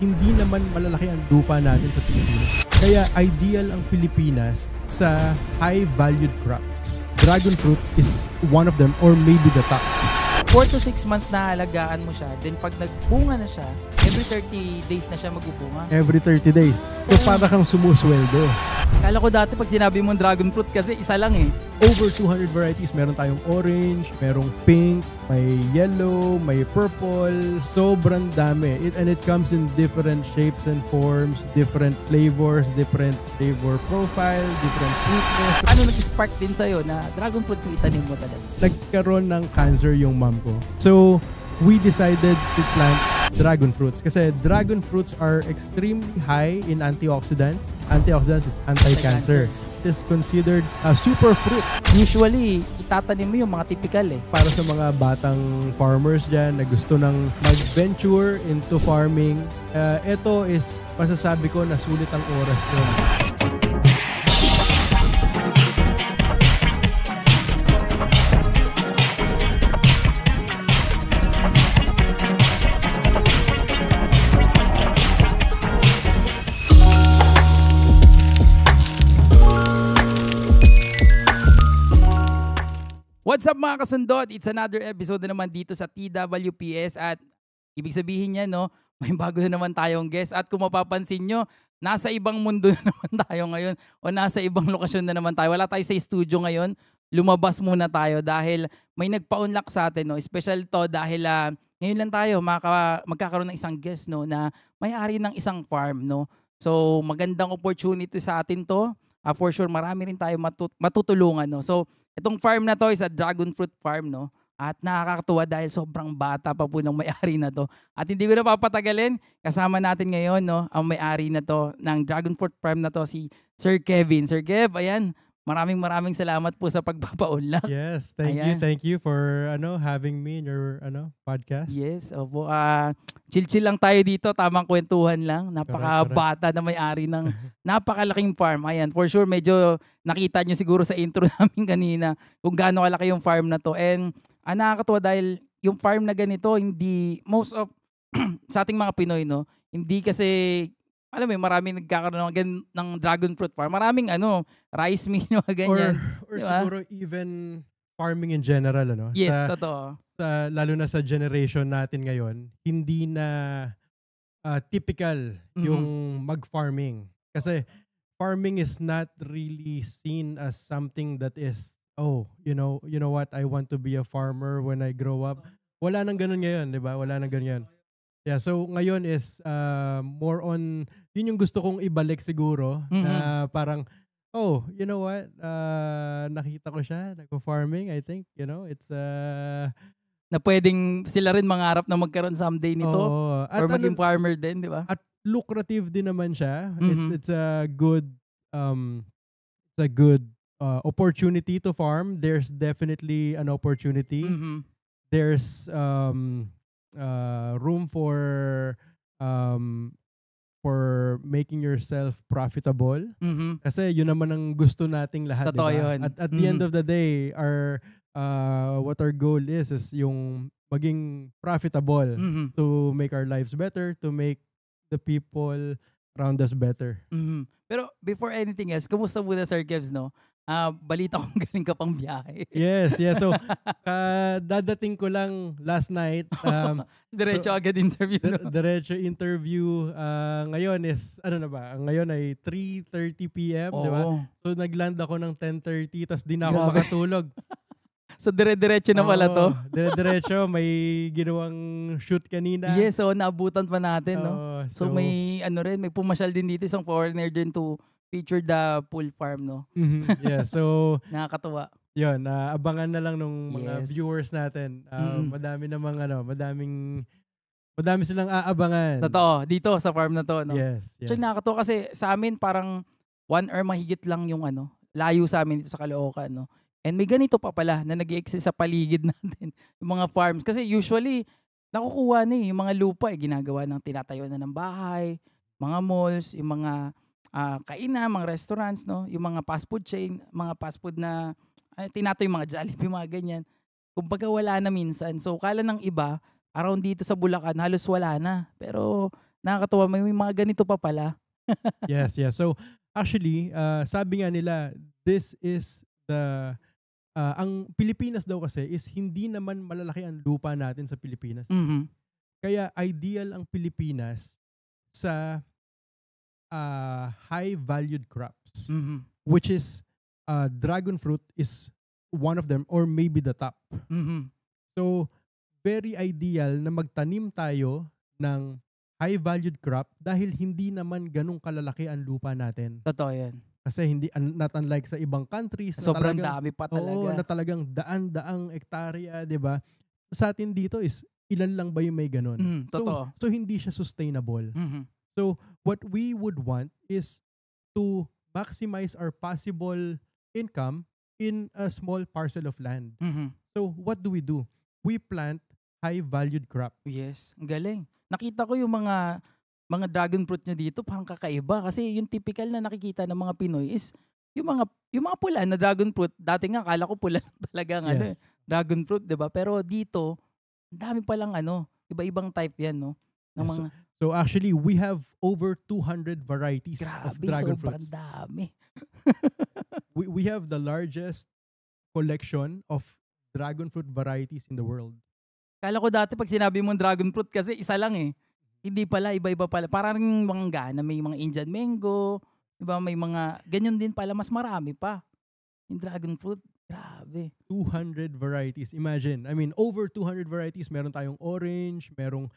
hindi naman malalaki ang lupa natin sa Pilipinas. Kaya ideal ang Pilipinas sa high-valued crops. Dragon fruit is one of them or maybe the top. 4 to 6 months na alagaan mo siya. Then pag nagbunga na siya, every 30 days na siya magbubunga. Every 30 days. So para kang sumusweldo. Kala ko dati pag sinabi mong dragon fruit kasi isa lang eh. Over 200 varieties. Meron tayong orange, merong pink, may yellow, may purple. Sobrang dami. And it comes in different shapes and forms, different flavors, different flavor profile, different sweetness. Ano nag-spark din sa'yo na dragon fruit yung itanim mo talaga? Nagkaroon ng cancer yung mom ko. So, we decided to plant dragon fruits kasi dragon fruits are extremely high in antioxidants. Antioxidants is anti-cancer. It is considered a super fruit. Usually, itatanim mo yung mga typical eh. Para sa mga batang farmers dyan na gusto ng mag-venture into farming, ito is masasabi ko na sulit ang oras yun. What's up mga kasundot? It's another episode na naman dito sa TWPS at ibig sabihin niya no, may bago na naman tayong guest at kung mapapansin nyo, nasa ibang mundo na naman tayo ngayon o nasa ibang lokasyon na naman tayo. Wala tayo sa studio ngayon, lumabas muna tayo dahil may nagpa-unlock sa atin. No? Special to dahil ngayon lang tayo magkakaroon ng isang guest no, na may-ari ng isang farm. No? So magandang opportunity sa atin to. For sure marami rin tayo matutulungan. No? So itong farm na to is a dragon fruit farm, no? At nakakatuwa dahil sobrang bata pa po ng may-ari na to. At hindi ko na papatagalin, kasama natin ngayon, no, ang may-ari na to ng dragon fruit farm na to, si Sir Kevin. Sir Kev, ayan, maraming salamat po sa pagpapaunlak. Yes, thank you for having me in your podcast. Yes, opo. Chill lang tayo dito, tamang kwentuhan lang. Napakabata na may-ari ng napakalaking farm. Ayan, for sure medyo nakita nyo siguro sa intro namin kanina kung gaano kalaki yung farm na to. And nakakatuwa dahil yung farm na ganito, hindi most of sa ating mga Pinoy, no, hindi kasi alam mo, maraming nagkakaroon ng dragon fruit farm. Maraming rice mill, ganyan. Or diba? Siguro even farming in general, Yes, totoo. Lalo na sa generation natin ngayon, hindi na typical yung mag-farming. Kasi farming is not really seen as something that is, you know what, I want to be a farmer when I grow up. Wala nang ganun ngayon, di ba? Wala nang ganun. Yeah, so ngayon is more on, yun yung gusto kong ibalik siguro, na parang, you know what, nakita ko siya, nagpo-farming, I think, it's na pwedeng sila rin mangarap na magkaroon someday nito, or maging farmer din, di ba? At lucrative din naman siya. It's a good, opportunity to farm. There's definitely an opportunity. There's room for making yourself profitable. Kasi yun naman ang gusto nating lahat, totoo diba? Yun. At the end of the day, what our goal is yung maging profitable to make our lives better, to make the people around us better. Pero before anything else, kumusta muna Sir Kevs, no? Balita kong galing ka pang biyahe. Yes. So, dadating ko lang last night. Diretso agad interview. Diretso interview. Ngayon is, na ba? Ngayon ay 3:30 p.m., di ba? So, nagland ako ng 10:30, tas di na ako makatulog. So, dire-diretso na pala to? Dire-diretso. May ginawang shoot kanina. Yes, so naabutan pa natin, no? So, may may pumasyal din dito, isang foreigner din to feature the pool farm, no? Yeah, so nakakatuwa. Yun, abangan na lang nung mga viewers natin. Madami namang madami silang aabangan. Totoo, dito sa farm na to, no? Yes. So nakakatuwa kasi sa amin parang 1 hour mahigit lang yung layo sa amin dito sa Caloocan, no? And may ganito pa pala na nag-i-exist sa paligid natin, yung mga farms. Kasi usually, nakukuha na yung mga lupa, ginagawa ng tinatayo na ng bahay, mga malls, yung mga kainan, mga restaurants, no? Yung mga fast food chain, mga fast food na tinatoy, mga Jollibee, mga ganyan. Kumbaga wala na minsan. So kala ng iba, around dito sa Bulacan, halos wala na. Pero Nakakatuwa, may mga ganito pa pala. Yes, yes. So actually, sabi nga nila, this is ang Pilipinas daw kasi is hindi naman malalaki ang lupa natin sa Pilipinas. Mhm. Kaya ideal ang Pilipinas sa high valued crops, Mhm. which is dragon fruit is one of them, or maybe the top. Mhm. So very ideal na magtanim tayo ng high valued crop dahil hindi naman ganun kalalaki ang lupa natin. Totoo 'yan. Kasi hindi not unlike sa ibang countries na Sobrang talagang dami pa oo, na talaga. talagang daan-daang hektarya, 'di ba? Sa atin dito is ilan lang ba yung may ganun? Totoo. So hindi siya sustainable. Mhm. So what we would want is to maximize our possible income in a small parcel of land. Mhm. So what do? We plant high valued crop. Yes, ang galing. Nakita ko yung mga dragon fruit nyo dito, parang kakaiba kasi yung typical na nakikita ng mga Pinoy is yung mga pula na dragon fruit. Dati nga akala ko pula talaga ang Yes. dragon fruit, 'di ba? Pero dito, ang dami palang iba-ibang type 'yan, no? Ng Yes. mga So actually we have over 200 varieties of grabe, dragon sobrang fruits. dami. We have the largest collection of dragon fruit varieties in the world. Kala ko dati pag sinabi mong dragon fruit kasi isa lang eh. Hindi pala, iba-iba pala. Parang mangga na may mga Indian mango, 'di ba? May mga ganyan din pala, mas marami pa. Yung dragon fruit, grabe. 200 varieties. Imagine. I mean, over 200 varieties. Meron tayong orange, merong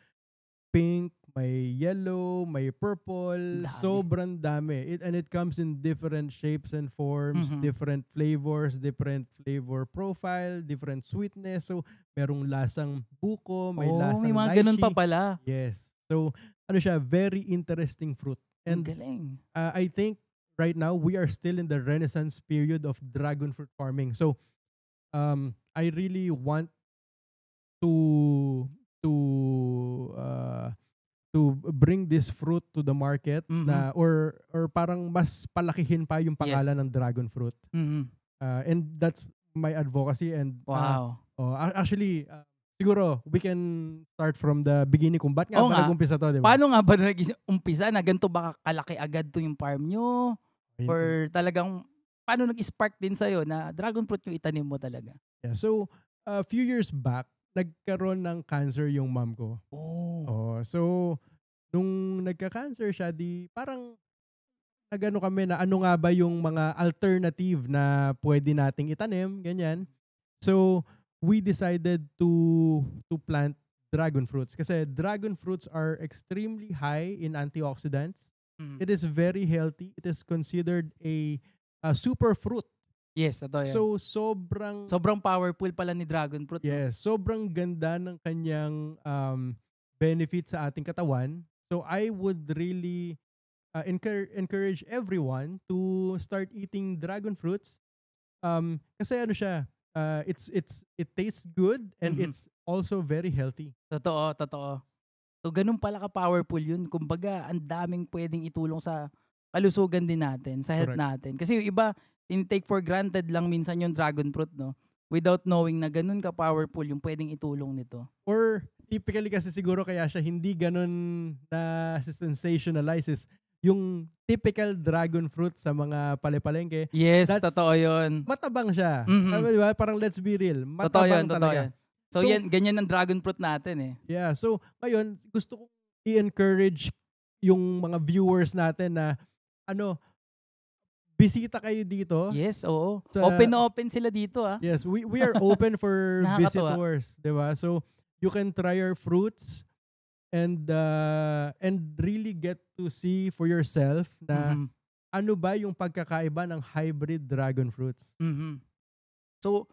pink, may yellow, may purple. Dami. Sobrang dami. And it comes in different shapes and forms, Mhm. different flavors, different flavor profile, different sweetness. So, merong lasang buko, may Oh, lasang may mga ganun pa lychee. pala. Yes. So, ano siya, very interesting fruit. Ang And galing. I think right now we are still in the renaissance period of dragon fruit farming. So, I really want to to uh, to bring this fruit to the market Mhm. na or parang mas palakihin pa yung pangalan Yes. ng dragon fruit. Mhm. And that's my advocacy and Wow. actually siguro we can start from the beginning kung ba't nga Oo ba nga. nag-umpisa to, di ba? Paano nga ba nag-umpisa na ganito ba kalaki agad to yung farm nyo? Ayun. Or talagang, paano nag-spark din sa'yo na dragon fruit yung itanim mo talaga? Yeah, so a few years back nagkaroon ng cancer yung mom ko. Oh. So nung nagka-cancer siya, di parang nagano kami na ano nga ba yung mga alternative na pwede nating itanim, ganyan. So we decided to plant dragon fruits kasi dragon fruits are extremely high in antioxidants. Mhm. It is very healthy. It is considered a super fruit. Yes, totoo yan. So sobrang Sobrang powerful pala ni dragon fruit. No? yes, sobrang ganda ng kanyang benefit sa ating katawan. So I would really encourage everyone to start eating dragon fruits. Kasi ano siya, it tastes good and Mhm. it's also very healthy. Totoo, totoo. So, ganun pala ka-powerful yun. Kumbaga, ang daming pwedeng itulong sa kalusugan din natin, sa health Correct. natin. Kasi yung iba, take for granted lang minsan yung dragon fruit, no? Without knowing na ganun ka-powerful yung pwedeng itulong nito. Or typically kasi siguro kaya siya hindi ganun na sensationalize is yung typical dragon fruit sa mga palengke. Yes, That's- totoo yun. Matabang siya. Mhm. Di ba? Parang let's be real. Totoo Matabang yun, totoo talaga. yun. So, So- yan, ganyan ang dragon fruit natin eh. Yeah, so ngayon gusto kong i-encourage yung mga viewers natin na bisita kayo dito. Yes, oo. Sa- Open na open sila dito ah. Yes, we are open for Nakakatuwa. visitors, 'di ba? So you can try our fruits and really get to see for yourself na Mhm. ano ba yung pagkakaiba ng hybrid dragon fruits. Mhm. So,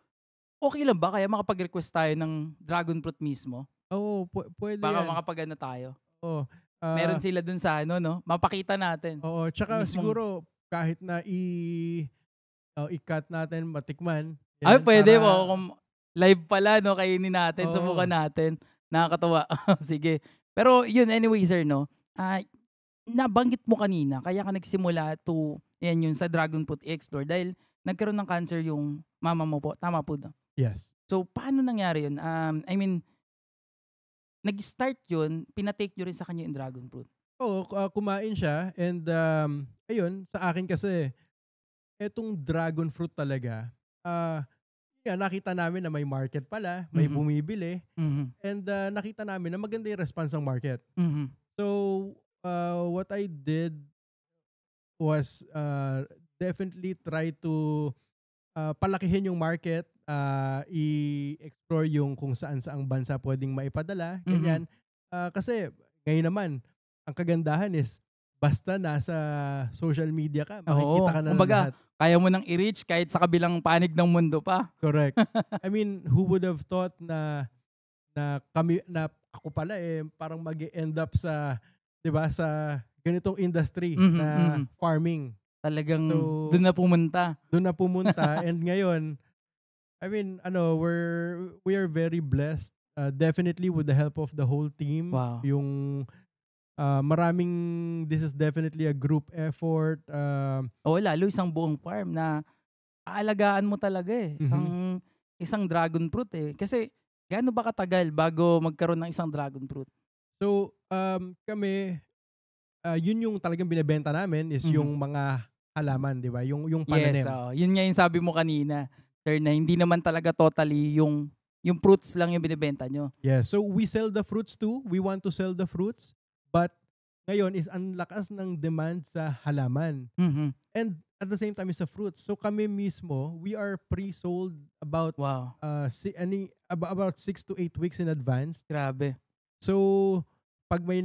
okay lang ba kaya makapag-request tayo ng dragon fruit mismo? Oo, pwede Baka yan. makapag-ano tayo. Oo. Meron sila dun sa mapakita natin. Oo, tsaka mismong- siguro kahit na i-cut natin, matikman. Ay, yan, pwede para- mo. Kung live pala, kainin natin, Oo. subukan natin. Nakakatawa. Sige. Pero yun, anyway, sir, nabanggit mo kanina, kaya ka nagsimula yan yun, sa dragon fruit explore dahil nagkaroon ng cancer yung mama mo po. Tama po, no? Yes. So, paano nangyari yun? I mean, nag-start yun, pinatake nyo rin sa kanya yung dragon fruit. kumain siya and ayun, sa akin kasi etong dragon fruit talaga, nakita namin na may market pala, may Mhm. bumibili Mhm. and nakita namin na maganda yung response ng market. Mhm. So, what I did was definitely try to palakihin yung market, i-explore yung kung saan-saang bansa pwedeng maipadala, Mhm. ganyan. Kasi ngayon naman, ang kagandahan is basta nasa social media ka, makikita Oo. ka na ng Kumbaga, lahat. kaya mo nang i-reach kahit sa kabilang panig ng mundo pa. Correct. I mean, who would have thought na ako pala parang mag-end up sa 'di ba sa ganitong industry Mhm. na Mhm. farming. Talagang So, dun na pumunta. doon na pumunta and ngayon, I mean, we are very blessed. Definitely with the help of the whole team. Wow. Yung this is definitely a group effort. Oo, lalo isang buong farm na aalagaan mo talaga, eh, Mhm. ang isang dragon fruit, eh. Kasi gaano ba katagal bago magkaroon ng isang dragon fruit? So, kami, yun yung talagang binebenta namin is Mhm. yung mga halaman, di ba? Yung Yes, pananim. oo. Yun nga yung sabi mo kanina, sir, na hindi naman talaga totally yung fruits lang yung binebenta nyo. Yeah, so we sell the fruits too. We want to sell the fruits. But ngayon is ang lakas ng demand sa halaman. Mhm. And at the same time is sa fruits. So kami mismo, we are pre-sold about Wow, about 6 to 8 weeks in advance. grabe. So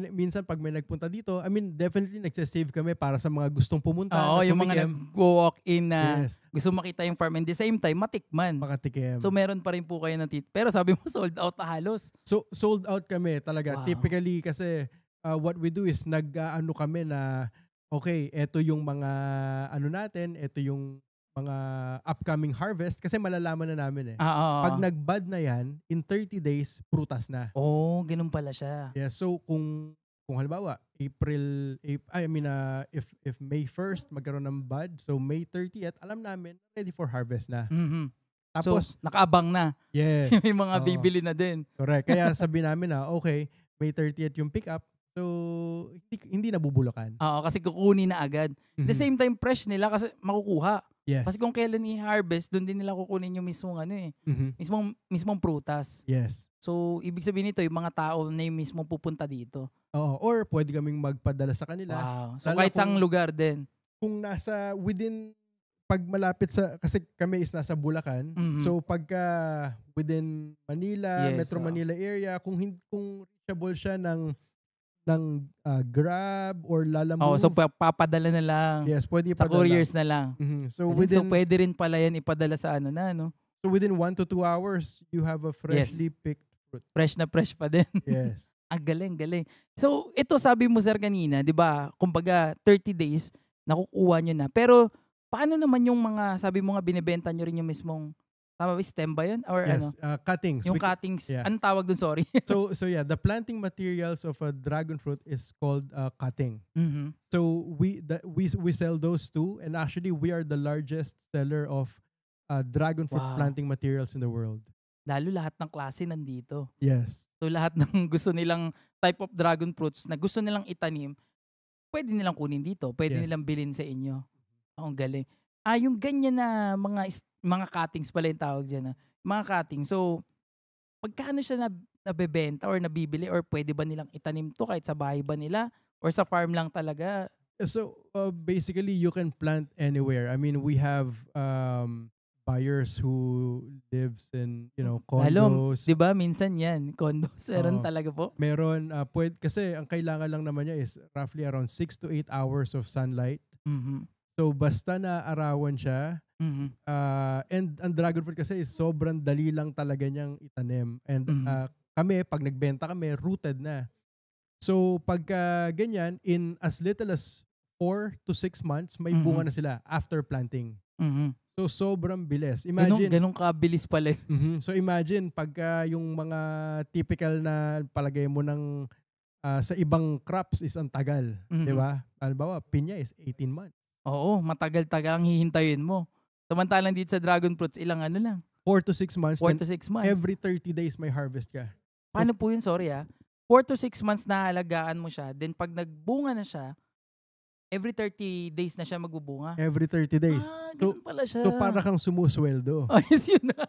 minsan pag may nagpunta dito, I mean definitely nagse-save kami para sa mga gustong pumunta Oo, na yung mga tumikim. nag-walk-in na Yes, gusto makita yung farm and the same time matikman. So makatikim. meron pa rin po kayo ng pero sabi mo sold out na halos. So sold out kami talaga. Wow. Typically kasi what we do is nag-aano kami na okay, eto yung mga ano natin, eto yung mga upcoming harvest kasi malalaman na namin eh. Ah, oo, Pag oo. nag-bud na yan, in 30 days, prutas na. Oh, gano'n pala siya. Yeah, so kung halimbawa, if May 1st magkaroon ng bud, so May 30th, alam namin, ready for harvest na. Mhm. So, Tapos, nakaabang na. May yes, mga oo, bibili na din. correct. Kaya sabi namin na, okay, May 30th yung pick up, so hindi nabubulakan. Oo, kasi kukunin na agad. The Mhm. same time fresh nila kasi makukuha. Kasi Yes. kung kailan i-harvest, do'n din nila kukunin yung mismong ano, eh, Mhm. mismong prutas. Yes. So, ibig sabihin nito yung mga tao na yung mismong pupunta dito. Oo, or pwede kaming magpadala sa kanila. Wow. So, Lalo na kahit saang lugar din. kung nasa within, pag malapit sa, kasi kami is nasa Bulacan, Mhm. so pagka within Manila, Yes, Metro oo. Manila area, kung reachable siya ng Grab or Lala Oo, so Move, papadala na lang. yes, pwede Sa ipadala. couriers na lang. Mhm. So Galing. So, within puwede rin pala yan ipadala sa ano na 'no? 1 to 2 hours, you have a Yes. freshly picked fruit. Fresh na fresh pa din. Yes. Ang galing, galing. So, ito sabi mo sir kanina, 'di ba, kumbaga 30 days nakukuha niyo na. Pero paano naman yung mga sabi mo nga binebenta niyo rin yung mismong tama ba, stem ba 'yun or ano? Yes, cuttings. Yung cuttings, Yeah. anong tawag dun, sorry? So yeah, the planting materials of a dragon fruit is called cutting. Mhm. So we sell those too, and actually we are the largest seller of dragon fruit Wow. planting materials in the world. Lalo lahat ng klase nandito. Yes. So, lahat ng gusto nilang type of dragon fruits na gusto nilang itanim, puwede nilang kunin dito, puwede Yes. nilang bilhin sa inyo. Ang galing. Yung ganyan na mga cuttings pala yung tawag diyan, mga cutting. So, pagkano siya nabebenta or nabibili or puwede ba nilang itanim 'to kahit sa bahay ba nila or sa farm lang talaga? So basically, you can plant anywhere. I mean, we have buyers who lives in Lalo, condos. 'di ba minsan 'yan, condos, meron Oo. talaga po? Meron kasi ang kailangan lang naman niya is roughly around 6 to 8 hours of sunlight. Mhm. So basta na arawan siya, Mhm. and ang dragon fruit kasi is sobrang dali lang talaga niyang itanim. And Mhm. kami, pag nagbenta kami, rooted na. So pagka ganyan, in as little as 4 to 6 months, may bunga Mhm. na sila after planting. Mhm. So sobrang bilis. Gano'n kabilis pala. So imagine pagka yung mga typical na palagay mo ng sa ibang crops is ang tagal, 'di Mhm. ba? Halimbawa, pinya is 18 months. Oo, matagal-tagal ang hihintayin mo. Samantalang dito sa dragon fruits, ilang ano lang, 4 to 6 months, 4 then to 6 months. every 30 days may harvest ka. So Paano po yun, sorry 4 to 6 months na halagaan mo siya. Then pag nagbunga na siya, every 30 days na siya magbubunga. Every 30 days. Ganun pala siya. So para kang sumusweldo. Ayos yun na.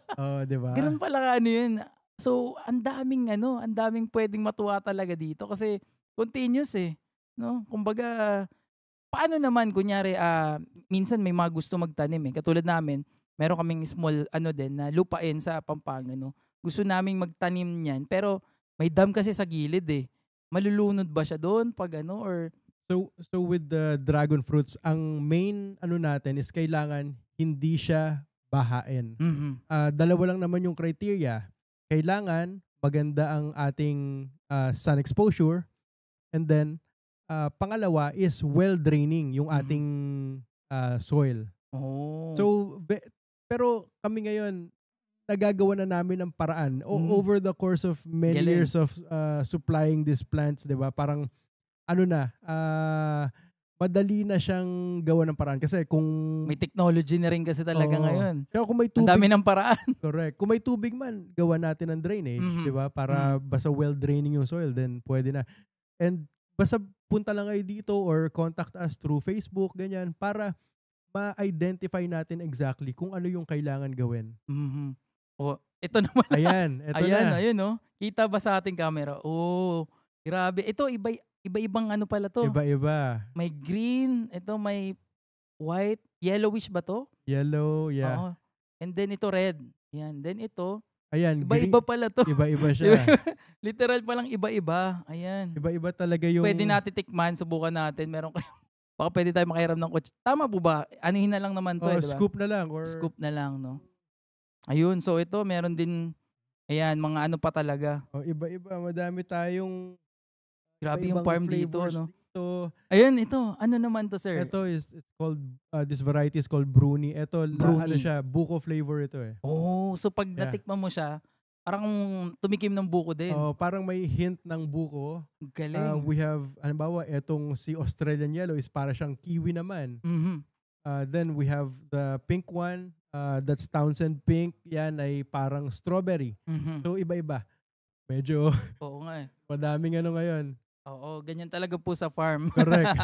Di ba? Ganun pala ano yun. So, ang daming pwedeng matuwa talaga dito kasi continuous eh. No? Kumbaga, paano naman kunyari minsan may mga gusto magtanim eh. Katulad namin, meron kaming small din na lupain sa Pampanga, no. Gusto naming magtanim niyan pero may dam kasi sa gilid eh. Malulunod ba siya doon pag or So with the dragon fruits, ang main natin is kailangan hindi siya bahain. Dalawa lang naman yung criteria. Kailangan maganda ang ating sun exposure, and then pangalawa is well draining yung ating soil. Oh. So pero kami ngayon nagagawa na namin ng paraan over the course of many Galing. years of supplying these plants, 'di ba? Parang madali na siyang gawa ng paraan kasi kung may technology na rin kasi talaga ngayon. Kaya kung may Ang tubig, dami ng paraan. correct. Kung may tubig man, gawa natin ng drainage, 'di ba? Para basta well draining yung soil, then pwede na. And basta punta lang kayo dito or contact us through Facebook, ganyan, para ma-identify natin exactly kung ano yung kailangan gawin. Oh, ito naman. Ito na. Ayun, no? Kita ba sa ating camera? Oh, grabe. Ito, iba-ibang pala to. Iba-iba. May green, ito may white, yellowish ba to? Yellow, yeah. Oo. And then ito red. Yan. Then ito, ayan, iba-iba pala to. Iba-iba siya. Literal palang iba-iba. Ayan. Iba-iba talaga yung... Pwede natin tikman, subukan natin. Meron kayo. Baka pwede tayo makiram ng kotse. Tama po ba? Anihin na lang naman to. Diba? Scoop na lang. Or... Scoop na lang, no? Ayun, so ito, meron din, mga pa talaga. Iba-iba. Madami tayong... Grabe yung farm dito, no? Dito. Ayun, ito. Ano naman to, sir? Ito it's called, this variety is called Bruni. Ito, siya, buko flavor ito eh. Oh, so pag natikman mo siya, parang tumikim ng buko din. Parang may hint ng buko. Galing. We have, halimbawa, etong si Australian Yellow is para siyang kiwi naman. Then we have the pink one, that's Townsend Pink. Yan ay parang strawberry. So iba-iba. Medyo, oo nga eh. Madaming ngayon. Oo, ganyan talaga po sa farm. Correct.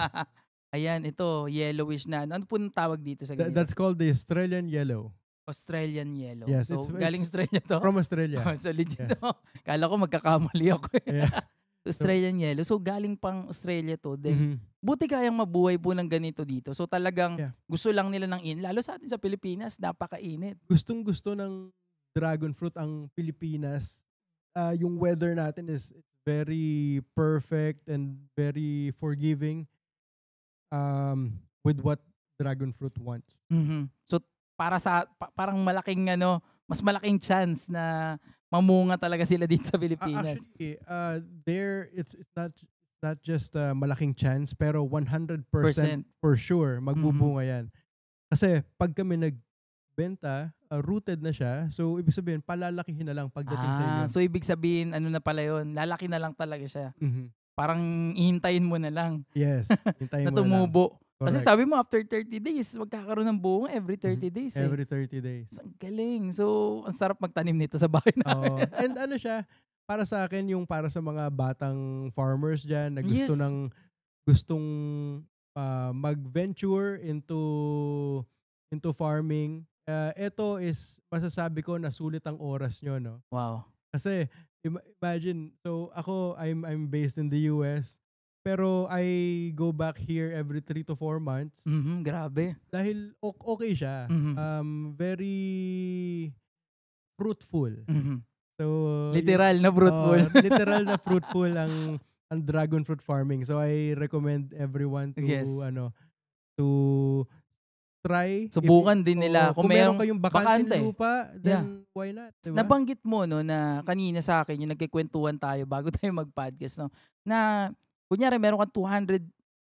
Ayan, ito, yellowish na. Ano po tawag dito sa ganito? That's called the Australian Yellow. Australian Yellow. Yes, so, galing Australia to? From Australia. So legit to. Kala ko magkakamali ako. Yeah. Australian Yellow. So galing pang Australia to. Then, buti kayang mabuhay po ng ganito dito. So talagang gusto lang nila ng lalo sa atin sa Pilipinas, napakainit. Gustong-gusto ng dragon fruit ang Pilipinas. Yung weather natin is very perfect and very forgiving with what dragon fruit wants. So parang malaking mas malaking chance na mamunga talaga sila dito sa Pilipinas. Actually, there it's not just malaking chance pero 100% for sure magbubunga yan. Kasi pag kami nagbenta, rooted na siya. So, ibig sabihin, palalakihin na lang pagdating sa inyo. So, ibig sabihin, na pala yun, lalaki na lang talaga siya. Parang ihintayin mo na lang. Yes, hintayin na mo tumubo. na lang. Kasi sabi mo, after 30 days, magkakaroon ng bunga every 30 days. Every 30 days. Ang galing. So, ang sarap magtanim nito sa bahay namin. And siya, para sa akin, yung para sa mga batang farmers dyan na gustong mag-venture into farming. Ito is, masasabi ko, nasulit ang oras nyo, no? Wow. Kasi, imagine, so ako, I'm based in the US, pero I go back here every 3 to 4 months. Grabe. Dahil okay siya. Very fruitful. So, literal na fruitful. Literal na fruitful ang dragon fruit farming. So, I recommend everyone to, to try. Subukan din nila. Kung meron kayong bakante lupa, then why not? Diba? Nabanggit mo na kanina sa akin, yung nagkikwentuhan tayo bago tayo mag-podcast, no, na kunyari meron kang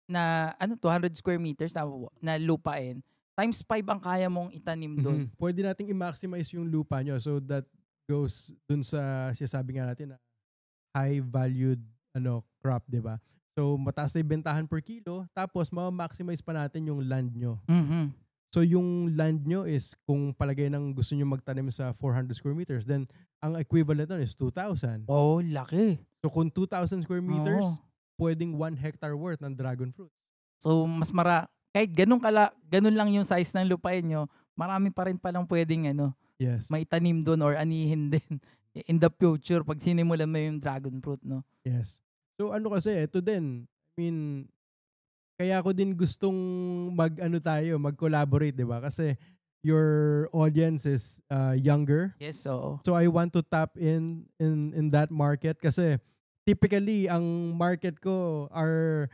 200 square meters na lupain. Times 5 ang kaya mong itanim doon. Pwede nating i-maximize yung lupa nyo. So that goes dun sa sinasabi nga natin na high valued crop, 'di ba? So mataas na bentahan per kilo, tapos ma-maximize pa natin yung land nyo. So yung land nyo is kung palagay ng gusto nyo magtanim sa 400 square meters, then ang equivalent nun is 2,000. Oh, laki. So kung 2,000 square meters, Oo. pwedeng 1 hectare worth ng dragon fruit. So, kahit ganun lang yung size ng lupain nyo, marami pa rin palang pwedeng Yes. maitanim doon or anihin din in the future pag sinimulan mo yung dragon fruit, no? Yes. So ano kasi, ito din. I mean, kaya ako din gustong mag-collaborate, di ba? Kasi your audience is younger. Yes, oo. So I want to tap in that market kasi typically ang market ko are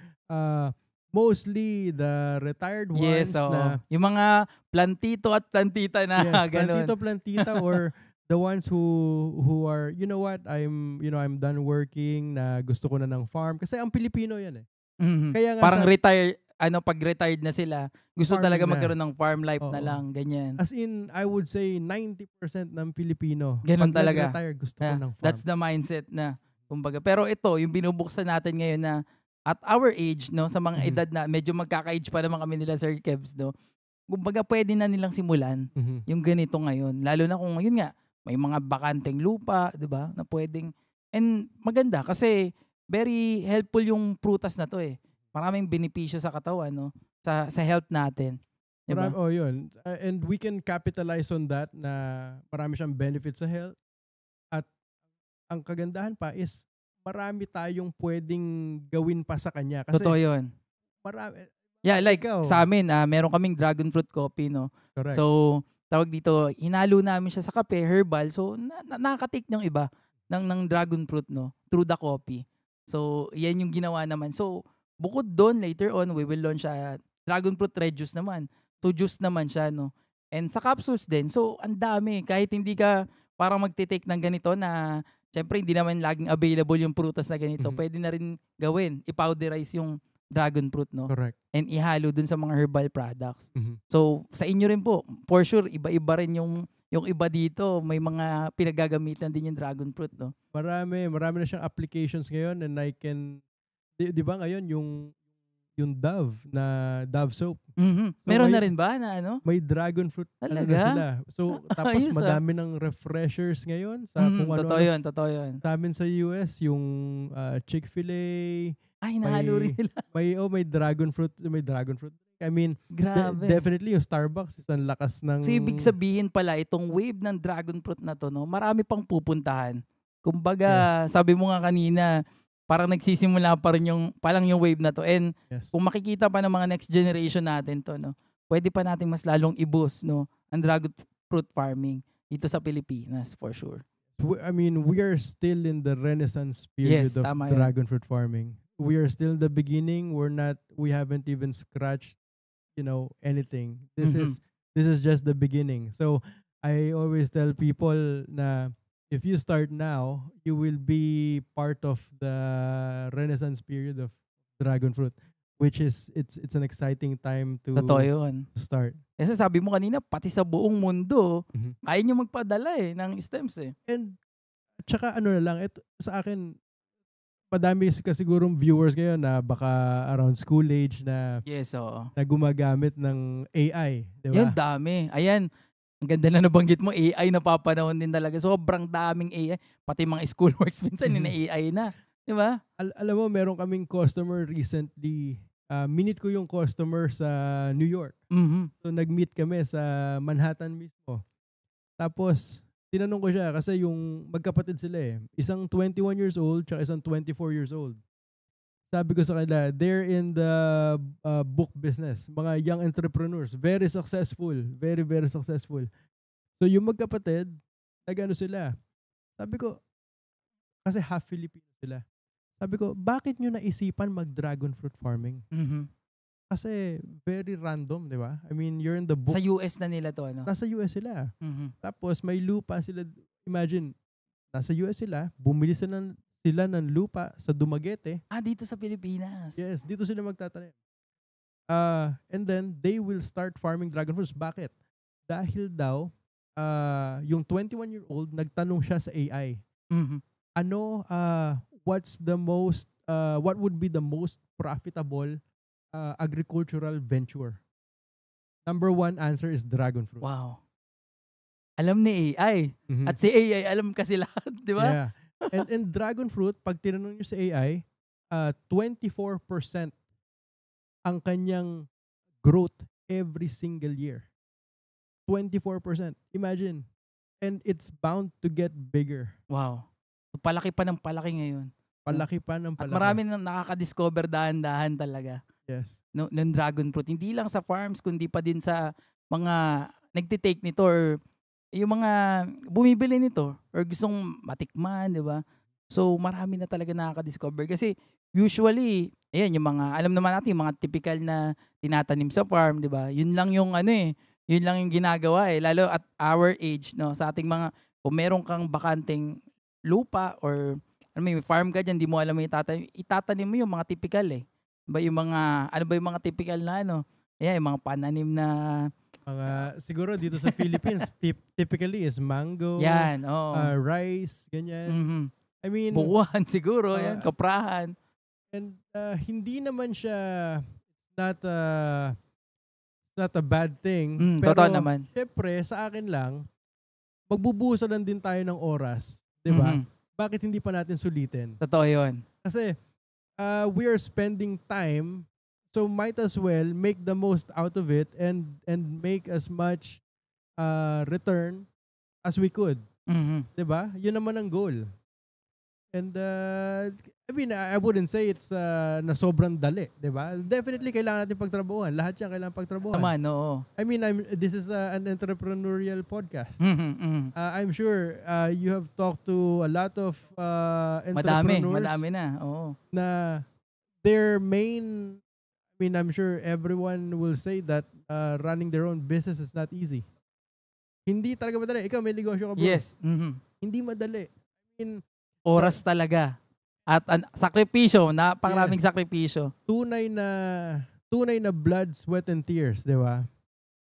mostly the retired ones Yes, oo. na Yung mga plantito at plantita na yes, ganun. plantita or the ones who are, you know what, I'm done working na gusto ko na ng farm kasi ang Pilipino yan eh. Mhm. Kaya nga Parang pag retired na sila, gusto Farming talaga na. magkaroon ng farm life na Oo. lang, ganyan. As in, I would say 90% ng Pilipino Ganun pag talaga. nag-retire gusto ko Yeah, ng farm. that's the mindset na kumbaga. Pero ito, yung binubuksan natin ngayon na at our age, no, sa mga Mhm. edad na medyo magkaka-age pa naman kami nila Sir Kebs, no. Kumbaga pwede na nilang simulan Mhm. yung ganito ngayon. Lalo na kung yun nga, may mga bakanteng lupa, 'di ba? Na pwedeng and maganda kasi very helpful yung prutas na to eh. Maraming benepisyo sa katawan, no, sa health natin. 'Di ba? Yun. And we can capitalize on that na marami siyang benefits sa health. At ang kagandahan pa is marami tayong pwedeng gawin pa sa kanya. Kasi Totoo yun. marami. Yeah, like Ikaw. sa amin, meron kaming dragon fruit coffee, no. Correct. So, tawag dito, hinalo namin siya sa kape, herbal. So, nakaka-take ng iba ng dragon fruit, no, through the coffee. So, yan yung ginawa naman. So, bukod doon, later on, we will launch dragon fruit red juice naman. So, juice naman siya, no. And sa capsules din. So, ang dami. Kahit hindi ka parang magte-take ng ganito na, syempre, hindi naman laging available yung prutas na ganito. Mhm. Pwede na rin gawin. I-powderize yung dragon fruit, no. Correct. And ihalo dun sa mga herbal products. Mhm. So, sa inyo rin po, for sure, iba-iba rin yung iba dito. May mga pinagagamitan din yung dragon fruit, no? Marami na siyang applications ngayon and I can, di ba ngayon yung Dove na Dove soap. Mhm. So, Meron na rin ba na ano? may dragon fruit Talaga? talaga sila. So, tapos Ayos, madami ng refreshers ngayon sa kung ano. Totoo yun. Sa amin sa US, yung Chick-fil-A, Ay, nahalo rin nila. may dragon fruit. I mean, Grabe. definitely yung Starbucks is ang lakas ng... So, ibig sabihin pala, itong wave ng dragon fruit na to, no, marami pang pupuntahan. Kumbaga, sabi mo nga kanina, parang nagsisimula pa rin yung wave na to. And Yes. kung makikita pa ng mga next generation natin to, no, pwede pa nating mas lalong i-boost, no, ang dragon fruit farming dito sa Pilipinas, for sure. I mean, we are still in the renaissance period Yes, of tama yun. dragon fruit farming. We are still in the beginning. We haven't even scratched, anything. This is just the beginning. So I always tell people na if you start now, you will be part of the renaissance period of dragon fruit, which is it's an exciting time to Totoo yun. start. Kasi sabi mo kanina, pati sa buong mundo, Mhm. kaya nyo magpadala ng stems eh. And tsaka ano na lang, ito, sa akin, madami sigurong viewers ngayon na baka around school age na Yes, oo. na gumagamit ng AI, di Yan, ba? dami. Ayan, ang ganda na nabanggit mo, AI na papanahon din talaga. Sobrang daming AI. Pati mga schoolworks minsan, AI na. Di ba? Alam mo, meron kaming customer recently, minute ko yung customer sa New York. Mhm. So nag-meet kami sa Manhattan mismo. Tapos, tinanong ko siya kasi yung magkapatid sila eh. Isang 21 years old tsaka isang 24 years old. Sabi ko sa kanila, they're in the book business. Mga young entrepreneurs. Very successful. Very, very successful. So yung magkapatid, nag-ano sila. Sabi ko, kasi half Filipino sila. Sabi ko, bakit nyo naisipan mag-dragon fruit farming? Mhm. Kasi very random, di ba? I mean, you're in the book. Sa US na nila to, ano? Nasa US sila. Mhm. Tapos may lupa sila. Imagine, nasa US sila, bumili sila ng lupa sa Dumaguete. Dito sa Pilipinas. Yes, dito sila magtatanim. And then, they will start farming dragon fruits. Bakit? Dahil daw, yung 21-year-old, nagtanong siya sa AI. Mhm. What would be the most profitable agricultural venture? Number one answer is dragon fruit. Wow. alam ni AI. Mhm. At si AI, alam kasi lahat, di ba? Yeah. And dragon fruit, pag tinanong nyo sa AI, 24% ang kanyang growth every single year. 24%. Imagine. And it's bound to get bigger. Wow. So, palaki pa ng palaki ngayon. Palaki pa ng At palaki. marami nang nakaka-discover dahan-dahan talaga Yes. ng dragon fruit. Hindi lang sa farms, kundi pa din sa mga nagtitake nito or yung mga bumibili nito or gustong matikman, di ba? So, marami na talaga nakaka-discover. Kasi usually, ayan, yung mga, alam naman natin, yung mga typical na tinatanim sa farm, di ba? Yun lang yung yun lang yung ginagawa eh. Lalo at our age, no? Sa ating mga, kung meron kang bakanteng lupa or may farm ka dyan, di mo alam yung itatanim mo yung mga typical eh. Ba yung mga, ano ba yung mga typical na ayan, yung mga pananim na, Siguro dito sa Philippines, typically is mango, yan, oo. rice, ganyan. I mean, buwan siguro, yan, kaprahan. And hindi naman siya not a bad thing. Pero Totoo naman. syempre, sa akin lang, magbubuhusan lang din tayo ng oras. Di ba? Bakit hindi pa natin sulitin? Totoo yun. Kasi we are spending time, so might as well make the most out of it and make as much return as we could. Di ba? Yun naman ang goal. And I mean, I wouldn't say it's na sobrang dali, di ba? Definitely kailangan natin pagtrabahuan. Lahat yan kailangan pagtrabahuan. Naman, oo. I mean, this is an entrepreneurial podcast. I'm sure you have talked to a lot of entrepreneurs. Madami na, oo. Na their main, I mean, I'm sure everyone will say that running their own business is not easy. Hindi talaga madali. Ikaw, may negosyo ka bro. Yes. Hindi madali. I mean, oras talaga. At sakripisyo, napakaraming sakripisyo. Tunay na blood, sweat, and tears, di ba?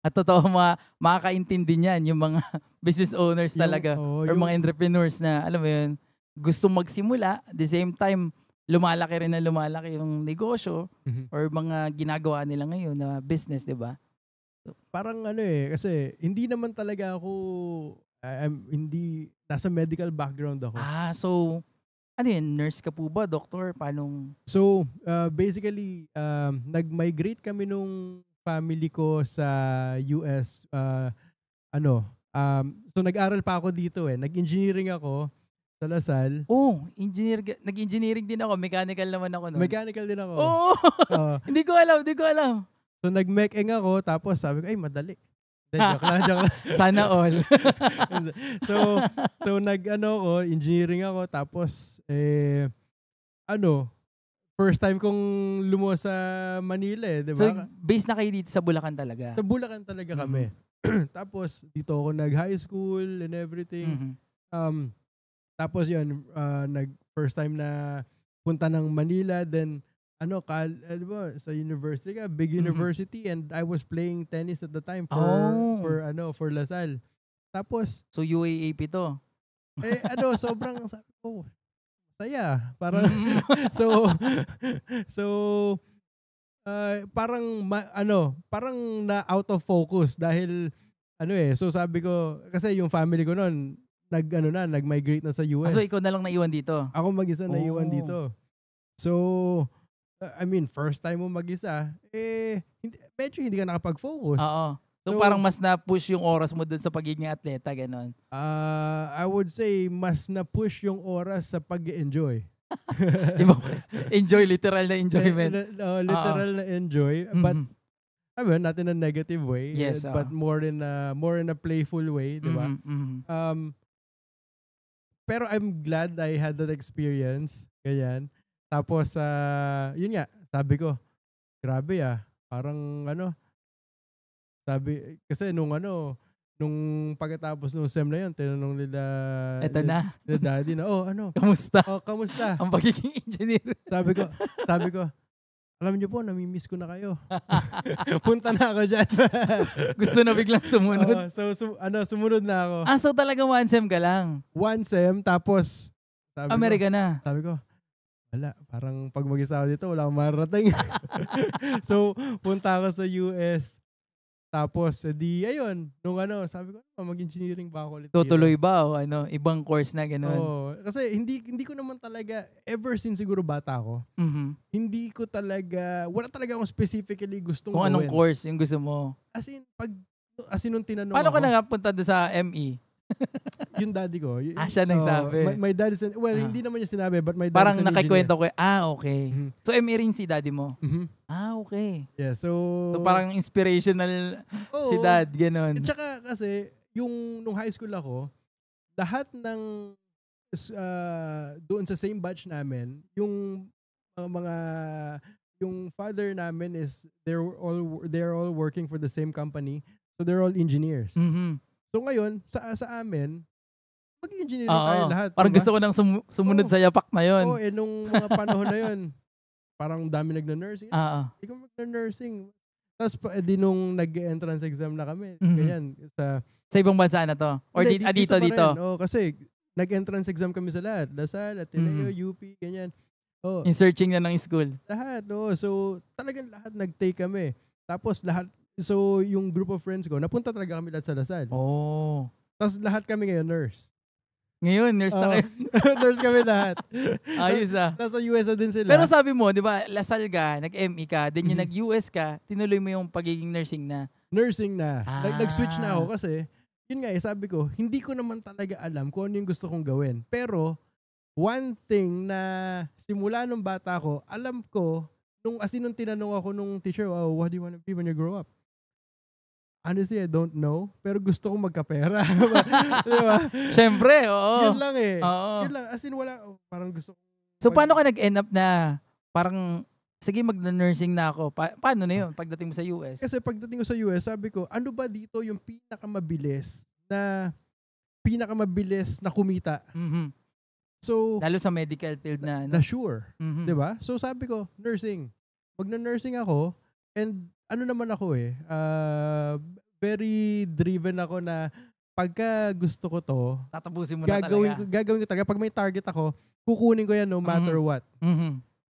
At totoo, makakaintindi niyan yung mga business owners talaga or mga entrepreneurs na, alam mo yun, gustong magsimula, at the same time, lumalaki rin na lumalaki yung negosyo or mga ginagawa nila ngayon na business, di ba? So, parang kasi hindi naman talaga ako, hindi, nasa medical background ako. So, ano yun, nurse ka po ba, doctor? Paano? So, basically, nag-migrate kami nung family ko sa US. So nag-aral pa ako dito eh. Nag-engineering ako sa Lasal. Nag-engineering din ako. Mechanical naman ako nun. Mechanical din ako. Oo! Hindi ko alam. So nag-mech-eng ako, tapos sabi ko, ay madali. Joke lang. Sana all. so engineering ako, tapos first time kong lumuwas sa Manila eh, di ba? So based na kayo dito sa Bulacan talaga? Sa Bulacan talaga kami. Tapos dito ako nag-high school and everything. Tapos yun, first time na punta ng Manila, then sa university ka, big university, and I was playing tennis at the time for Lasal. Tapos so UAAP to. Sobrang sabi ko, saya. Parang parang na out of focus dahil so sabi ko kasi yung family ko noon nag-migrate na sa US. So ikaw na lang naiwan dito? Ako mag-isa naiwan dito. So I mean, first time mo mag-isa, medyo hindi ka nakapag-focus. Oo. So parang mas na-push yung oras mo dun sa pagiging atleta, ganon? I would say mas na-push yung oras sa pag-enjoy. Enjoy, literal na enjoyment. Literal na enjoy. But, not in a negative way. Yes, but more in a playful way, di ba? Pero I'm glad I had that experience. Ganyan. Tapos, yun nga, sabi ko, grabe parang sabi, kasi nung pagkatapos nung SEM na yun, tinanong nila daddy na, kamusta? Kamusta? Ang pagiging engineer. Sabi ko, alam niyo po, namimiss ko na kayo. Punta na ako dyan. Gusto na biglang sumunod. Sumunod na ako. So talaga 1 SEM ka lang? 1 SEM, tapos, Amerika na. Sabi ko, wala, parang pag mag-isa ako dito, wala akong mararating. So, punta ako sa US. Tapos, ayun, nung sabi ko, mag-engineering ba ako ulit dito? Tutuloy ba o ibang course na gano'n? Oo. Kasi hindi ko naman talaga, ever since siguro bata ako, hindi ko talaga, wala talaga akong specifically gustong Kung anong gawin. course yung gusto mo. As in, nung tinanong Paano ako, ka nakapunta doon sa ME? yung daddy ko. Siya nagsabi. My dad is, hindi naman niya sinabi, but my dad Parang is an engineer. nakikwento ko, okay. Mhm. So ME rin si daddy mo? Mhm. Okay. Yeah, so parang inspirational oo. si dad, gano'n. At saka kasi, nung high school ako, lahat ng doon sa same batch namin, yung yung father namin is they're all working for the same company, so they're all engineers. So ngayon sa amin, mag-engineering tayo lahat. Parang diba? gusto ko nang sumunod sa yapak na yon. Nung mga panahon na yon, parang dami nagna-nursing. Ikaw magna-nursing. Tapos nung nag-entrance exam na kami, ganyan, sa ibang bansa na to? Or dito? Oo, kasi nag-entrance exam kami sa lahat. Lasal, Ateneo, UP, ganyan. In searching na ng school? Lahat, So, talagang lahat nag-take kami. Tapos yung group of friends ko, napunta talaga kami lahat sa Lasal. Tapos lahat kami ngayon nurse. Ngayon, nurse na kayo? Nurse kami lahat. Ayos Nasa US na din sila. Pero sabi mo, di ba, Lasal ka, nag-ME ka, then yung nag-US ka, tinuloy mo yung pagiging nursing na. Nursing na. Nag-switch na ako kasi, yun nga sabi ko, hindi ko naman talaga alam kung ano yung gusto kong gawin. Pero, one thing na simula nung bata ko, alam ko, nung tinanong ako nung teacher, what do you want to be when you grow up? Honestly, I don't know. Pero gusto kong magkapera. Diba? Siyempre, oo. Yun lang eh. Oo. Yun lang. As in, wala. Parang gusto kong... So, paano ka nag-end up na parang, sige, mag-nursing na ako. Paano na yun pagdating mo sa US? Kasi pagdating ko sa US, sabi ko, ano ba dito yung pinakamabilis na kumita? So, lalo sa medical field na. Na sure. Diba? So, sabi ko, nursing. Magna-nursing ako, and naman ako very driven ako na pagka gusto ko to, tatapusin mo na gagawin ko talaga. Pag may target ako, kukunin ko yan no matter what.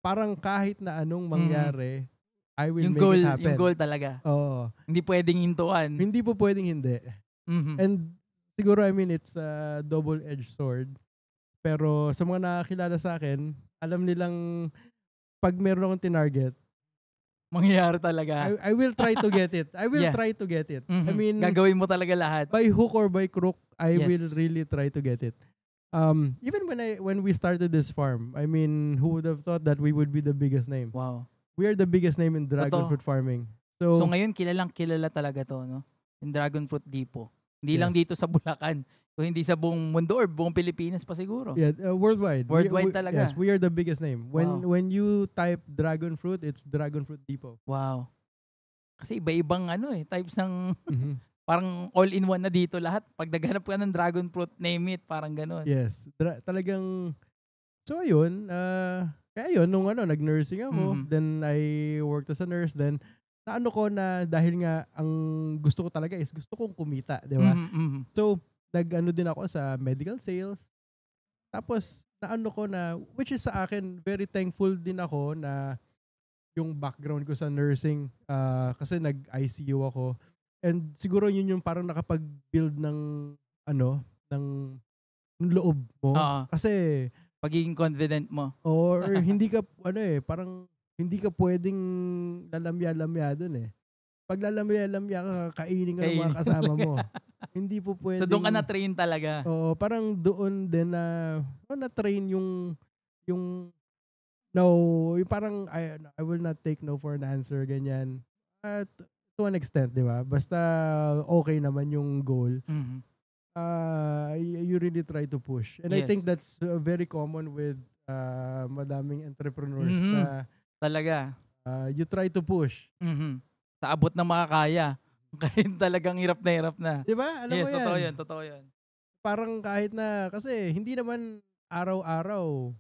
Parang kahit na anong mangyari, I will make it happen. Yung goal talaga. Oo. Hindi pwedeng hintuan. Hindi po pwedeng hindi. And siguro, it's a double-edged sword. Pero sa mga nakakilala sa akin, alam nilang pag meron akong tinarget, mangyayari talaga. I will try to get it. I will try to get it. I mean, gagawin mo talaga lahat. By hook or by crook, I will really try to get it. Even when we started this farm, who would have thought that we would be the biggest name? Wow. We are the biggest name in dragon fruit farming. So ngayon, kilala talaga to, no? In Dragon Fruit Depot. Hindi lang dito sa Bulacan. Kung hindi sa buong mundo or buong Pilipinas pa siguro. Yeah, worldwide. Worldwide talaga. Yes, we are the biggest name. When you type dragon fruit, it's Dragon Fruit Depot. Wow. Kasi iba-ibang types ng parang all-in-one na dito lahat. Pag naghanap ka ng dragon fruit, name it, parang gano'n. Yes. Talagang, so ayun, kaya yun, nung nag-nursing ako, then I worked as a nurse, then naano ko na dahil nga ang gusto ko talaga is gusto kong kumita, di ba? So, nag-ano din ako sa medical sales. Tapos, naano ko na, which is sa akin, very thankful din ako na yung background ko sa nursing, kasi nag-ICU ako. And siguro yun yung parang nakapag-build ng loob mo. Kasi, pagiging confident mo. Or hindi ka, parang hindi ka pwedeng lalamya-lamya dun eh. Pag lalamya-lamya ka, kainin ka ng mga kasama mo. Hindi po pwedeng... So doon ka na-train talaga? Oo, parang doon din na-train yung parang I will not take no for an answer, ganyan. To an extent, di ba? Basta okay naman yung goal. You really try to push. And I think that's very common with madaming entrepreneurs na talaga. You try to push. Sa abot ng makakaya. Kahit talagang hirap na. Di ba? Alam mo yan. Totoo yun. Parang kahit na, kasi hindi naman araw-araw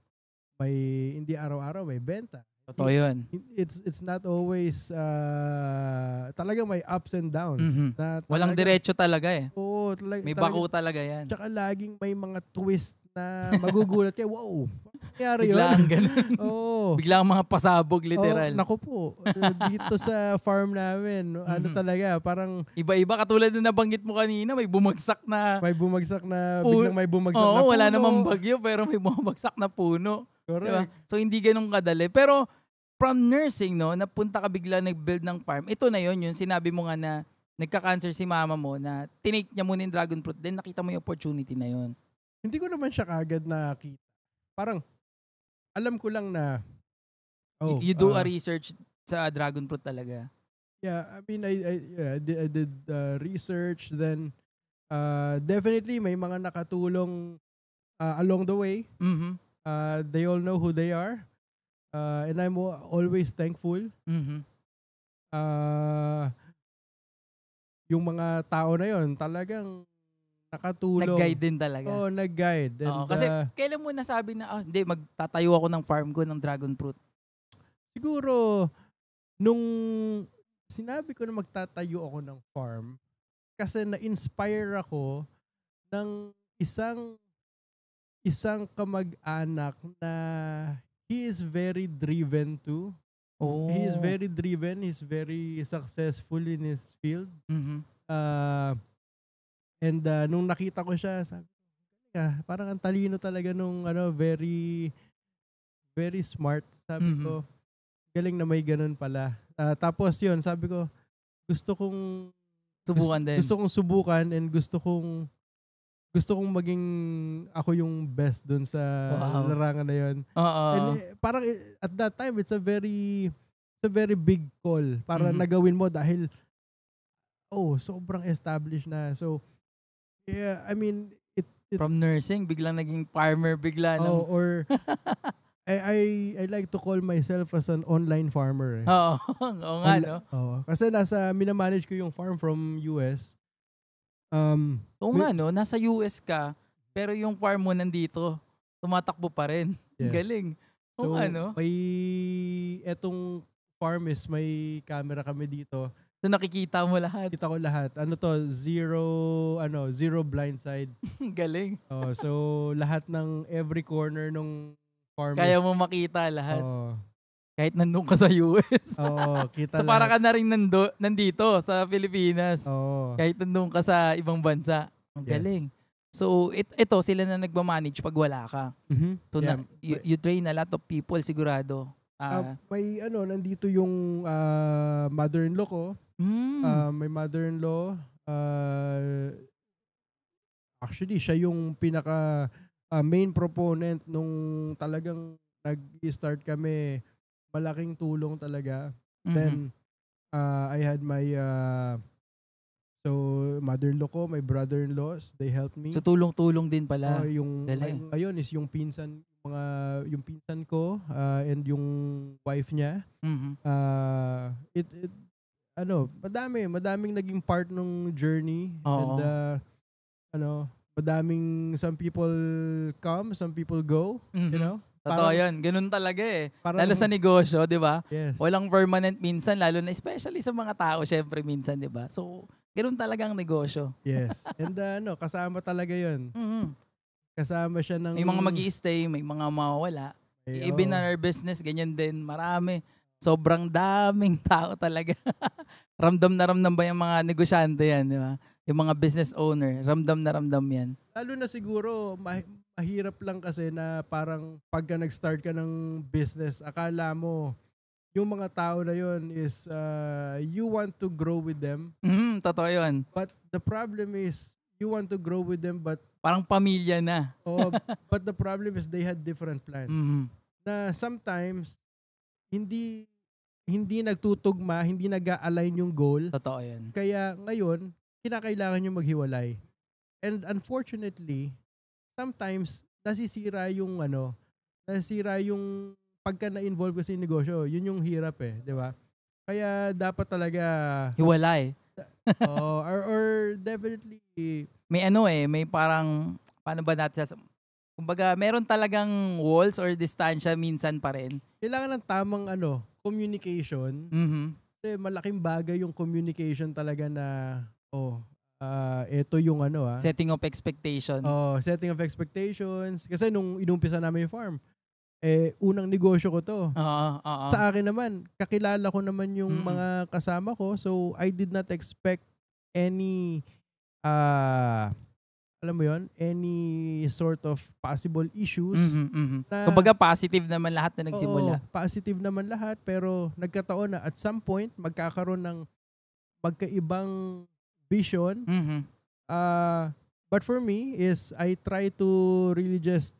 may benta. Totoo yun. It's not always, talagang may ups and downs. Walang diretso talaga eh. Oo, Oo, May bako talaga yan. Tsaka laging may mga twist na magugulat kayo. Wow, nangyari yun? Biglaan ganun. Oo. Biglang mga pasabog, literal. Naku po, dito sa farm namin, ano talaga, parang Iba-iba, katulad na nabanggit mo kanina, may bumagsak na... biglang may bumagsak na puno. Wala namang bagyo, pero may bumagsak na puno. Correct. Diba? So, hindi ganun kadali. Pero, from nursing, no, napunta ka bigla nag-build ng farm. Ito na yon, yung sinabi mo nga na nagka-cancer si mama mo, na tinake niya muna yung dragon fruit, then nakita mo yung opportunity na yon. Hindi ko naman siya kagad nakita. Parang, alam ko lang na, you do a research sa dragon fruit talaga. Yeah, I mean, I did research, then, definitely, may mga nakatulong along the way. Mm-hmm. They all know who they are. And I'm always thankful. Mm-hmm. Yung mga tao na yon talagang nakatulong. Nag-guide din talaga. Oo, nag-guide. And, kasi kailan mo nasabi na, hindi, magtatayo ako ng farm ko ng dragon fruit? Siguro, nung sinabi ko na magtatayo ako ng farm, kasi na-inspire ako ng isang kamag-anak na he is very driven too. Oh. He is very driven. He's very successful in his field. Mm-hmm. And nung nakita ko siya, sabi ko, parang ang talino talaga nung very, very smart. Sabi ko, galing na may ganun pala. Tapos yun, sabi ko, gusto kong subukan and gusto kong maging ako yung best dun sa larangan na yun. And parang at that time, it's a very big call para nagawin mo dahil sobrang established na. So, yeah, I mean, it from nursing, biglang naging farmer, bigla. Or I like to call myself as an online farmer. Oo nga, no? Kasi minamanage ko yung farm from US. Nga, no? Nasa US ka, pero yung farm mo nandito, tumatakbo pa rin. Yes. Galing. So, no? Etong farm is may camera kami dito. So, nakikita mo lahat? Kita ko lahat. Zero blind side. Galing. So, lahat ng every corner ng farm kaya mo makita lahat. Oo. Kahit nandun ka sa US. Oo, kita so, para ka na rin nandito sa Pilipinas. Oo. Kahit nandun ka sa ibang bansa. Ang galing. So, ito sila na nagmamanage pag wala ka. Mm-hmm. So, you train a lot of people, sigurado. May nandito yung mother-in-law ko. May mother-in-law. Actually, siya yung pinaka main proponent nung talagang nag-start kami. Malaking tulong talaga. Then, I had my mother-in-law ko, my brother-in-laws, they helped me. So, tulong-tulong din pala. Ngayon is yung pinsan ko and yung wife niya. Madaming naging part ng journey. And madaming, some people come, some people go, you know? Totoo yun. Ganun talaga eh. Parang, lalo sa negosyo, di ba? Yes. Walang permanent minsan, lalo na especially sa mga tao, syempre minsan, di ba? So, ganun talaga ang negosyo. Yes. And kasama talaga yun. Kasama siya ng... May mga mag-i-stay, may mga mawawala. Even in our business, ganyan din. Marami. Sobrang daming tao talaga. Ramdam na ramdam ba yung mga negosyante yan, di ba? Yung mga business owner, ramdam na ramdam yan. Lalo na siguro, mahirap lang kasi na parang pagka nag-start ka ng business, akala mo, yung mga tao na yun is, you want to grow with them. Totoo yun. But the problem is, you want to grow with them, but... Parang pamilya na. But the problem is, they had different plans. Na sometimes, hindi nagtutugma, hindi nag-a-align yung goal. Totoo yun. Kaya ngayon, kinakailangan nyo maghiwalay. And unfortunately, sometimes nasisira yung pagka na-involve kasi yung negosyo, yun yung hirap eh, di ba? Kaya dapat talaga hiwalay. Or definitely may parang paano ba natin kumbaga meron talagang walls or distansya minsan pa rin. Kailangan ng tamang communication. Kasi malaking bagay yung communication talaga na ito yung Setting of expectation. setting of expectations. Kasi nung inumpisa namin yung farm, unang negosyo ko to. Oo. Sa akin naman, kakilala ko naman yung mga kasama ko. So, I did not expect any, alam mo yon, any sort of possible issues. Na, Kumbaga positive naman lahat na nagsimula. Positive naman lahat. Pero nagkataon na at some point, magkakaroon ng magkaibang vision. But for me is I try to really just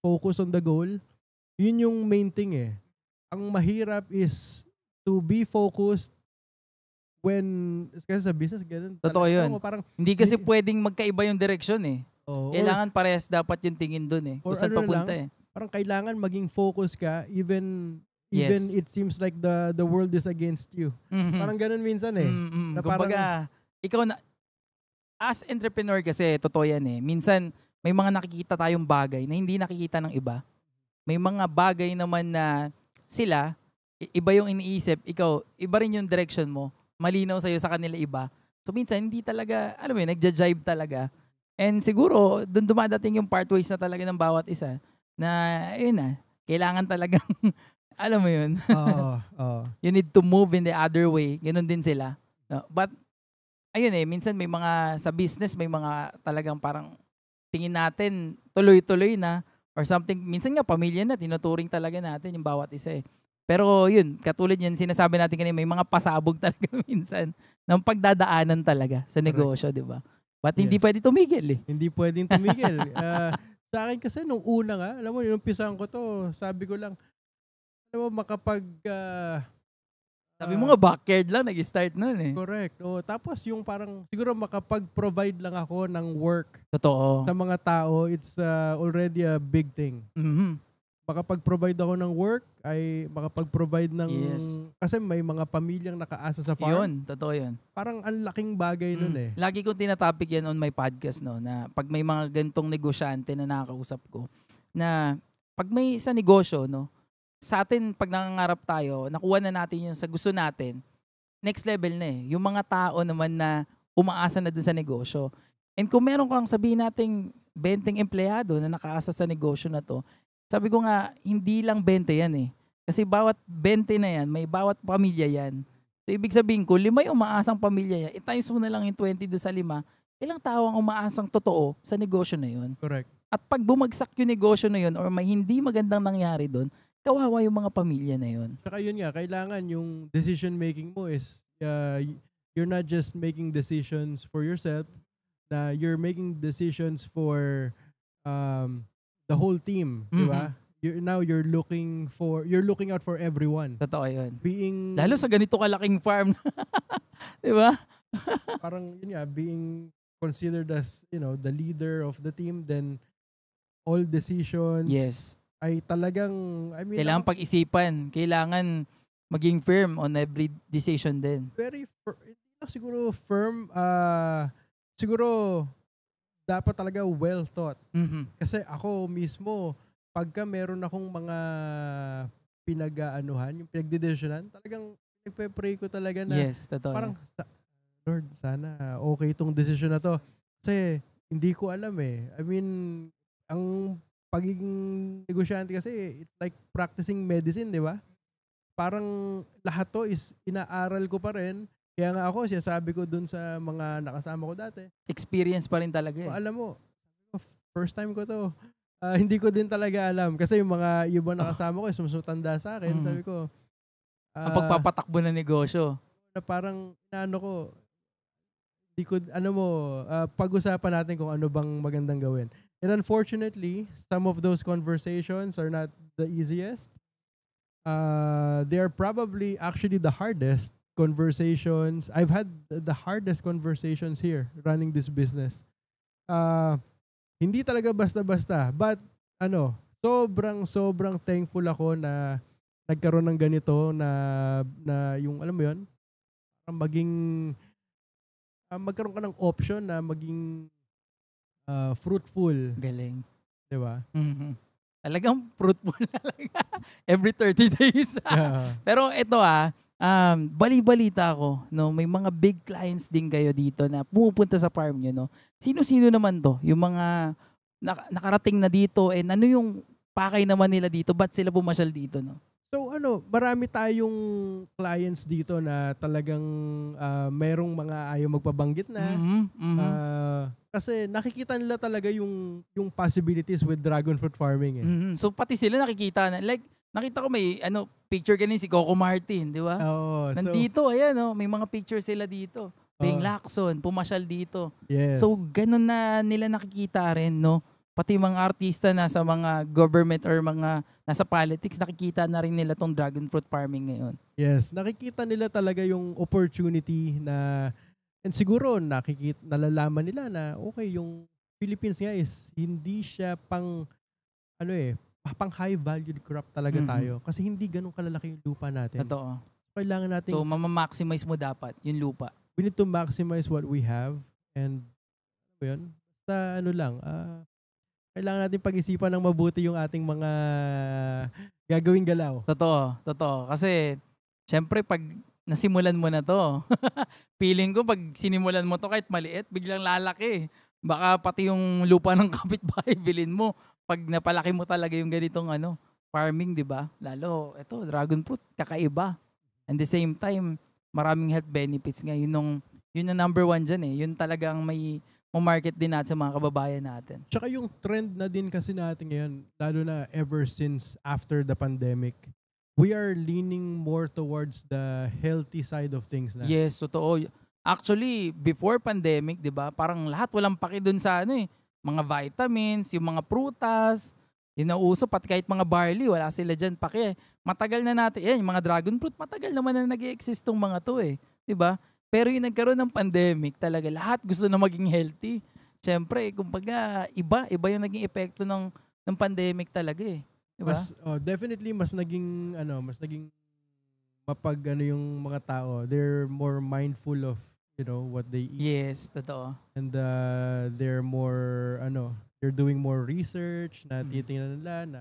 focus on the goal. Yun yung main thing eh. Ang mahirap is to be focused when, kasi sa business, ganun. Totoo yun. Parang, hindi kasi pwedeng magkaiba yung direksyon eh. Kailangan or, parehas dapat yung tingin dun eh. Kung saan papunta eh. Parang kailangan maging focus ka even Yes. it seems like the world is against you. Parang ganun minsan eh. Na Kumbaga, ikaw na, as entrepreneur kasi, totoo yan eh. Minsan, may mga nakikita tayong bagay na hindi nakikita ng iba. May mga bagay naman na sila, iba yung iniisip, ikaw, iba rin yung direction mo, malinaw sa'yo sa kanila iba. So minsan, hindi talaga, alam mo yun, nagja-jive talaga. And siguro, dun dumadating yung pathways na talaga ng bawat isa, na, yun na, kailangan talagang, alam mo yun, you need to move in the other way, ganun din sila. No? But, ayun eh, minsan may mga, sa business, may mga talagang parang, tingin natin, tuloy-tuloy na, or something, minsan nga pamilya na, tinuturing talaga natin yung bawat isa eh. Pero yun, katulad yan, sinasabi natin kanina, may mga pasabog talaga minsan ng pagdadaanan talaga sa negosyo, di ba? But hindi pwede tumigil eh. Hindi pwedeng tumigil. Sa akin kasi nung una nga, alam mo, inumpisahan ko to, sabi ko lang, alam mo, sabi mo nga, backyard lang, nag-start nun eh. Correct. Tapos yung parang, siguro makapag-provide lang ako ng work. Totoo. Sa mga tao, it's already a big thing. Makapag-provide ako ng work, ay makapag-provide ng, kasi may mga pamilyang nakaasa sa farm. Yun, totoo yun. Parang ang laking bagay nun eh. Lagi kong tinatopic yan on my podcast, no, na pag may mga gantong negosyante na nakakausap ko, na pag may sa negosyo, no, sa atin, pag nangangarap tayo, nakuha na natin yung sa gusto natin, next level na eh. Yung mga tao naman na umaasa na dun sa negosyo. And kung meron kang sabihin nating 20 empleyado na nakaasa sa negosyo na to, sabi ko nga, hindi lang 20 yan eh. Kasi bawat 20 na yan, may bawat pamilya yan. So, ibig sabihin ko, 5 yung umaasang pamilya yan. I-times mo na lang yung 20 doon sa 5. Ilang tao ang umaasang totoo sa negosyo na yun. Correct. At pag bumagsak yung negosyo na yun or may hindi magandang nangyari doon, kawawa yung mga pamilya na yun. Saka yun nga, kailangan yung decision making mo is you're not just making decisions for yourself, na you're making decisions for the whole team, di ba? You're looking out for everyone. Totoo yun. Being lalo sa ganito kalaking farm. Di ba? Parang yun nga, being considered as, the leader of the team, then all decisions ay talagang, kailangan pag-isipan. Kailangan maging firm on every decision din. Very siguro firm, siguro dapat talaga well thought. Kasi ako mismo, pagka meron akong mga yung pinagdidesisyonan, talagang nagpe-pray ko talaga na totoo. Parang, Lord, sana okay itong decision na to. Kasi hindi ko alam eh. Ang pagiging negosyante kasi, it's like practicing medicine, di ba? Parang lahat to is inaaral ko pa rin. Kaya nga ako, sabi ko dun sa mga nakasama ko dati. Experience pa rin talaga eh. Alam mo, first time ko to. Hindi ko din talaga alam. Kasi yung mga ibang nakasama ko, sumusutanda sa akin. Sabi ko, ang pagpapatakbo ng negosyo. Na parang, pag-usapan natin kung ano bang magandang gawin. And unfortunately, some of those conversations are not the easiest. They are probably actually the hardest conversations. I've had the hardest conversations here running this business. Hindi talaga basta-basta. But, sobrang thankful ako na nagkaroon ng ganito na yung, alam mo yun, magkaroon ka ng option na maging fruitful. Galing. Diba? Talagang fruitful talaga. Every 30 days. Pero ito Bali-balita ko, no, may mga big clients din kayo dito na pumupunta sa farm nyo, no. Sino-sino naman to? Yung mga nakarating na dito, and ano yung pakay naman nila dito? Ba't sila pumasyal dito, no? So marami tayong clients dito na talagang merong mga ayaw magpabanggit na. Kasi nakikita nila talaga yung possibilities with dragon fruit farming eh. So pati sila nakikita na, like nakita ko may picture kanina si Coco Martin, di ba? Oo. Nandito, ayan, may mga picture sila dito. Beng Lacson, pumasyal dito. Yes. So ganun na nila nakikita rin, no? Pati mga artista na sa mga government or mga nasa politics, nakikita na rin nila tong dragon fruit farming ngayon. Yes, nakikita nila talaga yung opportunity na, and siguro nalalaman nila na okay, yung Philippines nga is hindi siya pang high valued crop talaga tayo kasi hindi ganun kalalaki yung lupa natin. Totoo. Kailangan natin, so maximize mo dapat yung lupa. We need to maximize what we have, and yun, basta kailangan natin pag-isipan ng mabuti yung ating mga gagawing galaw. Totoo. Kasi, syempre, pag nasimulan mo na to, feeling ko, pag sinimulan mo to kahit maliit, biglang lalaki. Baka pati yung lupa ng kapitbahay, bilhin mo. Pag napalaki mo talaga yung ganitong farming, di ba? Lalo, ito, dragon fruit, kakaiba. And the same time, maraming health benefits nga. Yun yung number one dyan eh. Yun talagang may market din natin sa mga kababayan natin. Tsaka yung trend na din kasi natin ngayon, lalo na ever since after the pandemic, we are leaning more towards the healthy side of things na. Yes, totoo. Actually, before pandemic, di ba, parang lahat walang paki dun sa mga vitamins, yung mga prutas, yung nauso, pati kahit mga barley, wala sila dyan paki. Matagal na natin, yung mga dragon fruit, matagal naman na nag-i-exist tong mga to eh. Di ba? Pero yung nagkaroon ng pandemic, talaga lahat gusto na maging healthy. Siyempre, kumbaga, iba yung naging epekto ng pandemic talaga eh. Diba? Definitely mas naging yung mga tao. They're more mindful of, what they eat. Yes, totoo. And they're more they're doing more research na titingnan nila na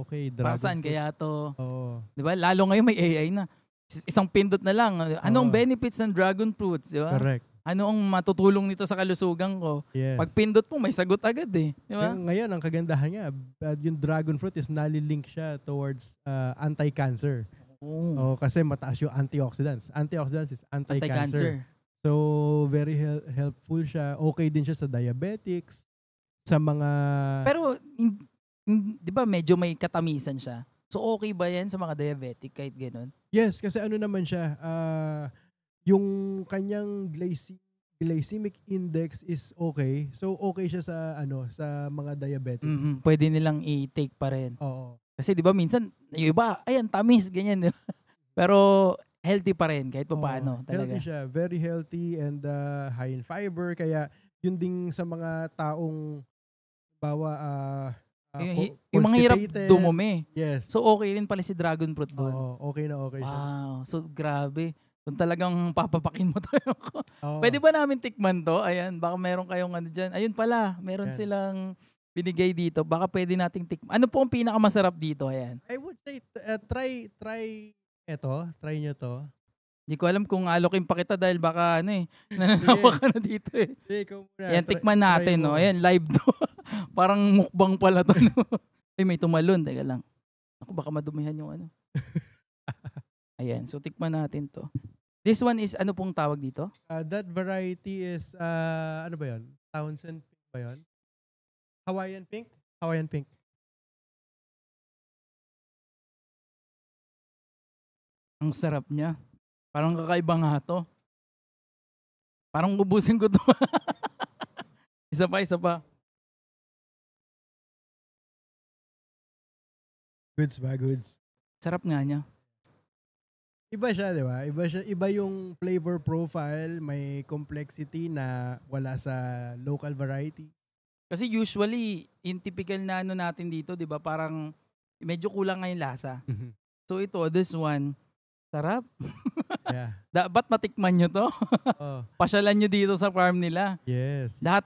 okay, dragon para saan fruit. Kaya to? Oo. 'Di ba? Lalo ngayon may AI na. Isang pindot na lang. Anong benefits ng dragon fruits, di ba? Correct. Ano ang matutulong nito sa kalusugan ko? Yes. Pag pindot mo, may sagot agad eh. Di ba? Ngayon, ang kagandahan niya, yung dragon fruit is nalilink siya towards anti-cancer. Kasi mataas yung antioxidants. Antioxidants is anti-cancer. So, very helpful siya. Okay din siya sa diabetics, sa mga... Pero, di ba medyo may katamisan siya? So, okay ba yan sa mga diabetic kahit gano'n? Yes, kasi naman siya, yung kanyang glycemic index is okay. So, okay siya sa mga diabetic. Pwede nilang i-take pa rin. Oo. Kasi di ba minsan, yung iba, ayan, tamis, ganyan. Pero, healthy pa rin kahit paano talaga. Healthy siya. Very healthy and high in fiber. Kaya, yun ding sa mga taong yung mga hirap dumumi. Yes. So, okay rin pala si dragon fruit doon. Okay na okay siya. Wow. So, grabe. Kung talagang papapakin mo tayo. Pwede ba namin tikman to? Ayan, baka meron kayong dyan. Ayun pala, meron silang binigay dito. Baka pwede nating tikman. Ano po ang pinakamasarap dito? Ayan. I would say, try eto. Try nyo to. Hindi ko alam kung alokin pa kita dahil baka nananawa ka na dito eh. Ikaw muna. Ayan, tikman natin. No? Ayan, live to. Parang mukbang pala to. No? Ay, may tumalon. Teka lang. Ako, baka madumihan yung Ayan, so tikman natin to. This one is, ano pong tawag dito? That variety is, ano ba yun? Townsend pink ba yun? Hawaiian pink? Hawaiian pink. Ang sarap niya. Parang kakaiba nga to. Parang ubusin ko to. Isa pa. Goods ba? Goods. Sarap nga niya. Iba siya, di ba? Iba yung flavor profile, may complexity na wala sa local variety. Kasi usually, in typical na natin dito, di ba, parang medyo kulang nga yung lasa. So ito, this one, sarap. Yeah. Dapat matikman nyo to. Pasyalan nyo dito sa farm nila. Yes. Lahat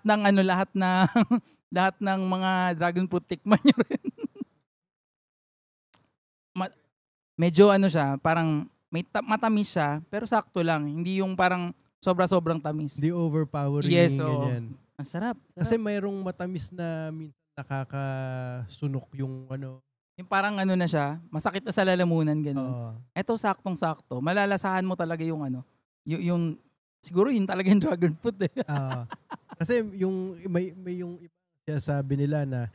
ng mga dragon fruit tikman nyo rin. Medyo siya, parang matamis siya, pero sakto lang. Hindi yung parang sobra-sobrang tamis. Hindi overpowering. Yes, oo. Ganyan. Ang sarap. Kasi mayroong matamis na minsan nakakasunok yung ano. Yung parang ano na siya, masakit na sa lalamunan, gano'n. Oo. Eto, saktong-sakto. Malalasahan mo talaga yung ano, yung siguro yun talaga yung dragon fruit eh. Kasi yung may yung iba sabi nila na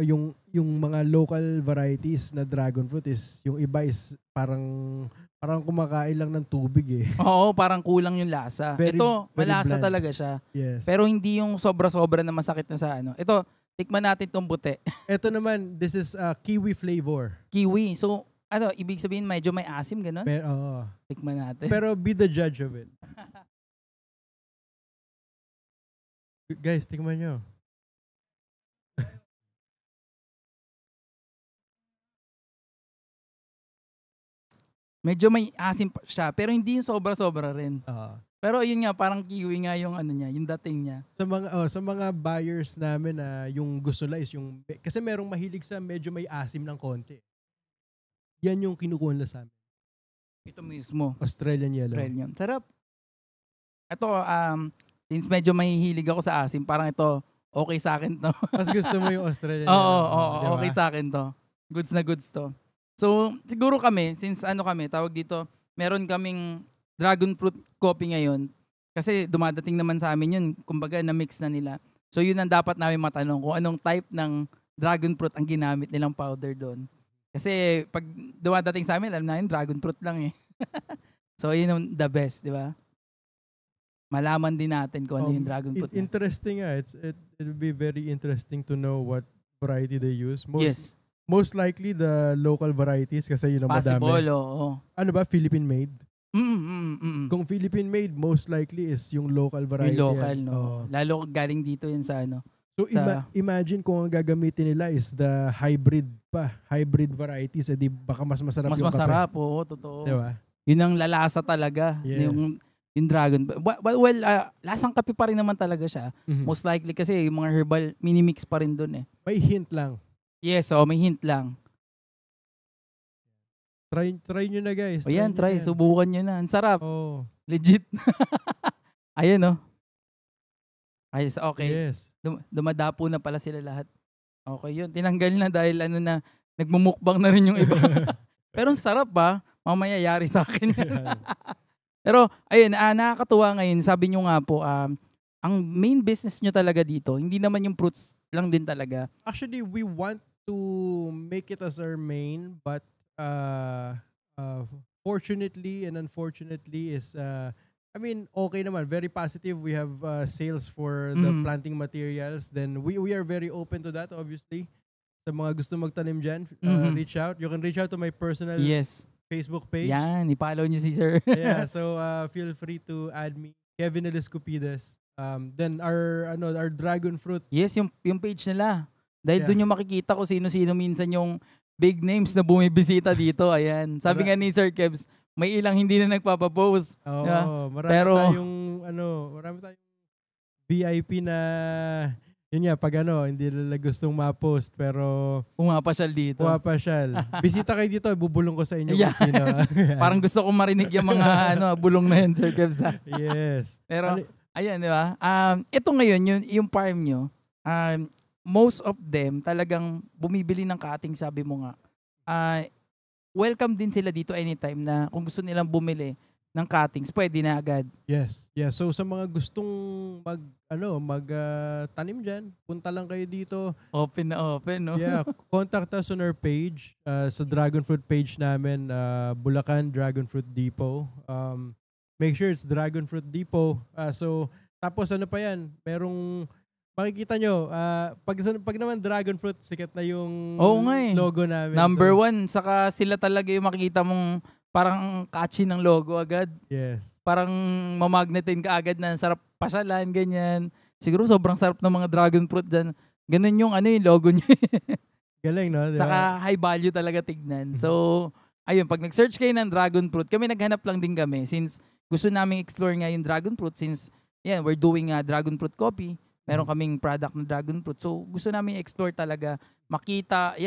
yung mga local varieties na dragon fruit is yung iba is parang kumakain lang ng tubig eh. Oo, parang kulang yung lasa. Ito, very malasa bland. talaga siya. Yes. Pero hindi yung sobra-sobra na masakit na sa ano. Ito, tikman natin tong buti. Ito naman, this is kiwi flavor. Kiwi. So, ano, ibig sabihin medyo may asim, gano'n? Oo. Tikman natin. Pero be the judge of it. Guys, tingnan nyo. Medyo may asim pa siya, pero hindi yung sobra-sobra rin. Pero yun nga, parang kiwi nga yung ano niya, yung dating niya. Sa mga buyers namin na yung gusto nila is yung, kasi merong mahilig sa medyo may asim ng konti. Yan yung kinukuha nila sa amin. Ito mismo. Australian yellow. Australian. Sarap. Ito, since medyo mahihilig ako sa asim, parang ito, okay sa akin to. Mas gusto mo yung Australian Oo, yellow. Diba? okay sa akin to. Goods na goods to. So, siguro kami, since ano kami, tawag dito, meron kaming dragon fruit coffee ngayon. Kasi dumadating naman sa amin yun, kumbaga na-mix na nila. So, yun ang dapat namin matanong kung anong type ng dragon fruit ang ginamit nilang powder doon. Kasi pag dumadating sa amin, alam na yun, dragon fruit lang eh. So, yun yung the best, di ba? Malaman din natin kung ano yung dragon fruit. Interesting nga. It will be very interesting to know what variety they use. Yes. Most likely the local varieties kasi yun ang madami. Possible, oo. Ano ba? Philippine made? Kung Kung Philippine made, most likely is yung local variety. yung local, no? Lalo galing dito yun sa ano. So imagine kung ang gagamitin nila is the hybrid varieties, di baka mas masarap mas yung kape. Mas masarap, oo, totoo. Diba? Yun ang lalasa talaga. Yes. Yung dragon. Well, lasang kape pa rin naman talaga siya. Mm-hmm. Most likely kasi yung mga herbal, mini-mix pa rin dun eh. May hint lang. Yes, may hint lang. Try nyo na guys. Ayan, try. Subukan nyo na. Ang sarap. Oh. Legit. Ayun, Ayos, okay. Yes. Dumadapo na pala sila lahat. Okay yun. Tinanggal na dahil nagmumukbang na rin yung iba. Pero ang sarap ba? Mamaya yari sa akin. Pero, ayun, nakakatuwa ngayon. Sabi nyo nga po, ang main business nyo talaga dito, hindi naman yung fruits lang din talaga. Actually, we want to make it as our main, but fortunately and unfortunately is okay naman, very positive. We have sales for the planting materials. Then we are very open to that, obviously. Sa mga gusto magtanim dyan, reach out. You can reach out to my personal Facebook page. Yan, i-follow nyo si sir. Yeah, so feel free to add me, Kevin Eliscupides. Then our dragon fruit. Yes, yung page nila. Dahil doon yung makikita ko sino-sino minsan yung big names na bumibisita dito. Ayan. Sabi nga ni Sir Kebs, may ilang hindi na nagpapapost. Oo, diba? Marami tayong VIP na yun nga, pag hindi nila gustong ma-post, pero pumapasyal dito. Bisita kayo dito, bubulong ko sa inyo kung sino. Parang gusto kong marinig yung mga bulong na yun, Sir Kebs. Yes. Pero, ayan, di ba? Ito ngayon, yung farm nyo, most of them talagang bumibili ng cutting, sabi mo nga. Welcome din sila dito anytime na kung gusto nilang bumili ng cuttings, pwede na agad. Yes. Yeah. So sa mga gustong tanim diyan, punta lang kayo dito. Open na open, no? Yeah, contact us on our page, sa Dragon Fruit page namin, Bulacan Dragon Fruit Depot. Make sure it's Dragon Fruit Depot. So tapos ano pa yan? Merong makikita nyo, pag naman dragon fruit, sikat na yung logo namin. Number 1, saka sila talaga yung makikita mong parang catchy ng logo agad. Yes. Parang mamagnetin ka agad na sarap pasyalan, ganyan. Siguro sobrang sarap ng mga dragon fruit dyan. Ganun yung yung logo niya. Galing, no? Diba? Saka high value talaga tignan. So, ayun, pag nag-search kayo ng dragon fruit, kami naghanap lang din kami since gusto namin explore nga yung dragon fruit since we're doing dragon fruit coffee. Meron kaming product na dragon fruit. So, gusto namin explore talaga. Makita,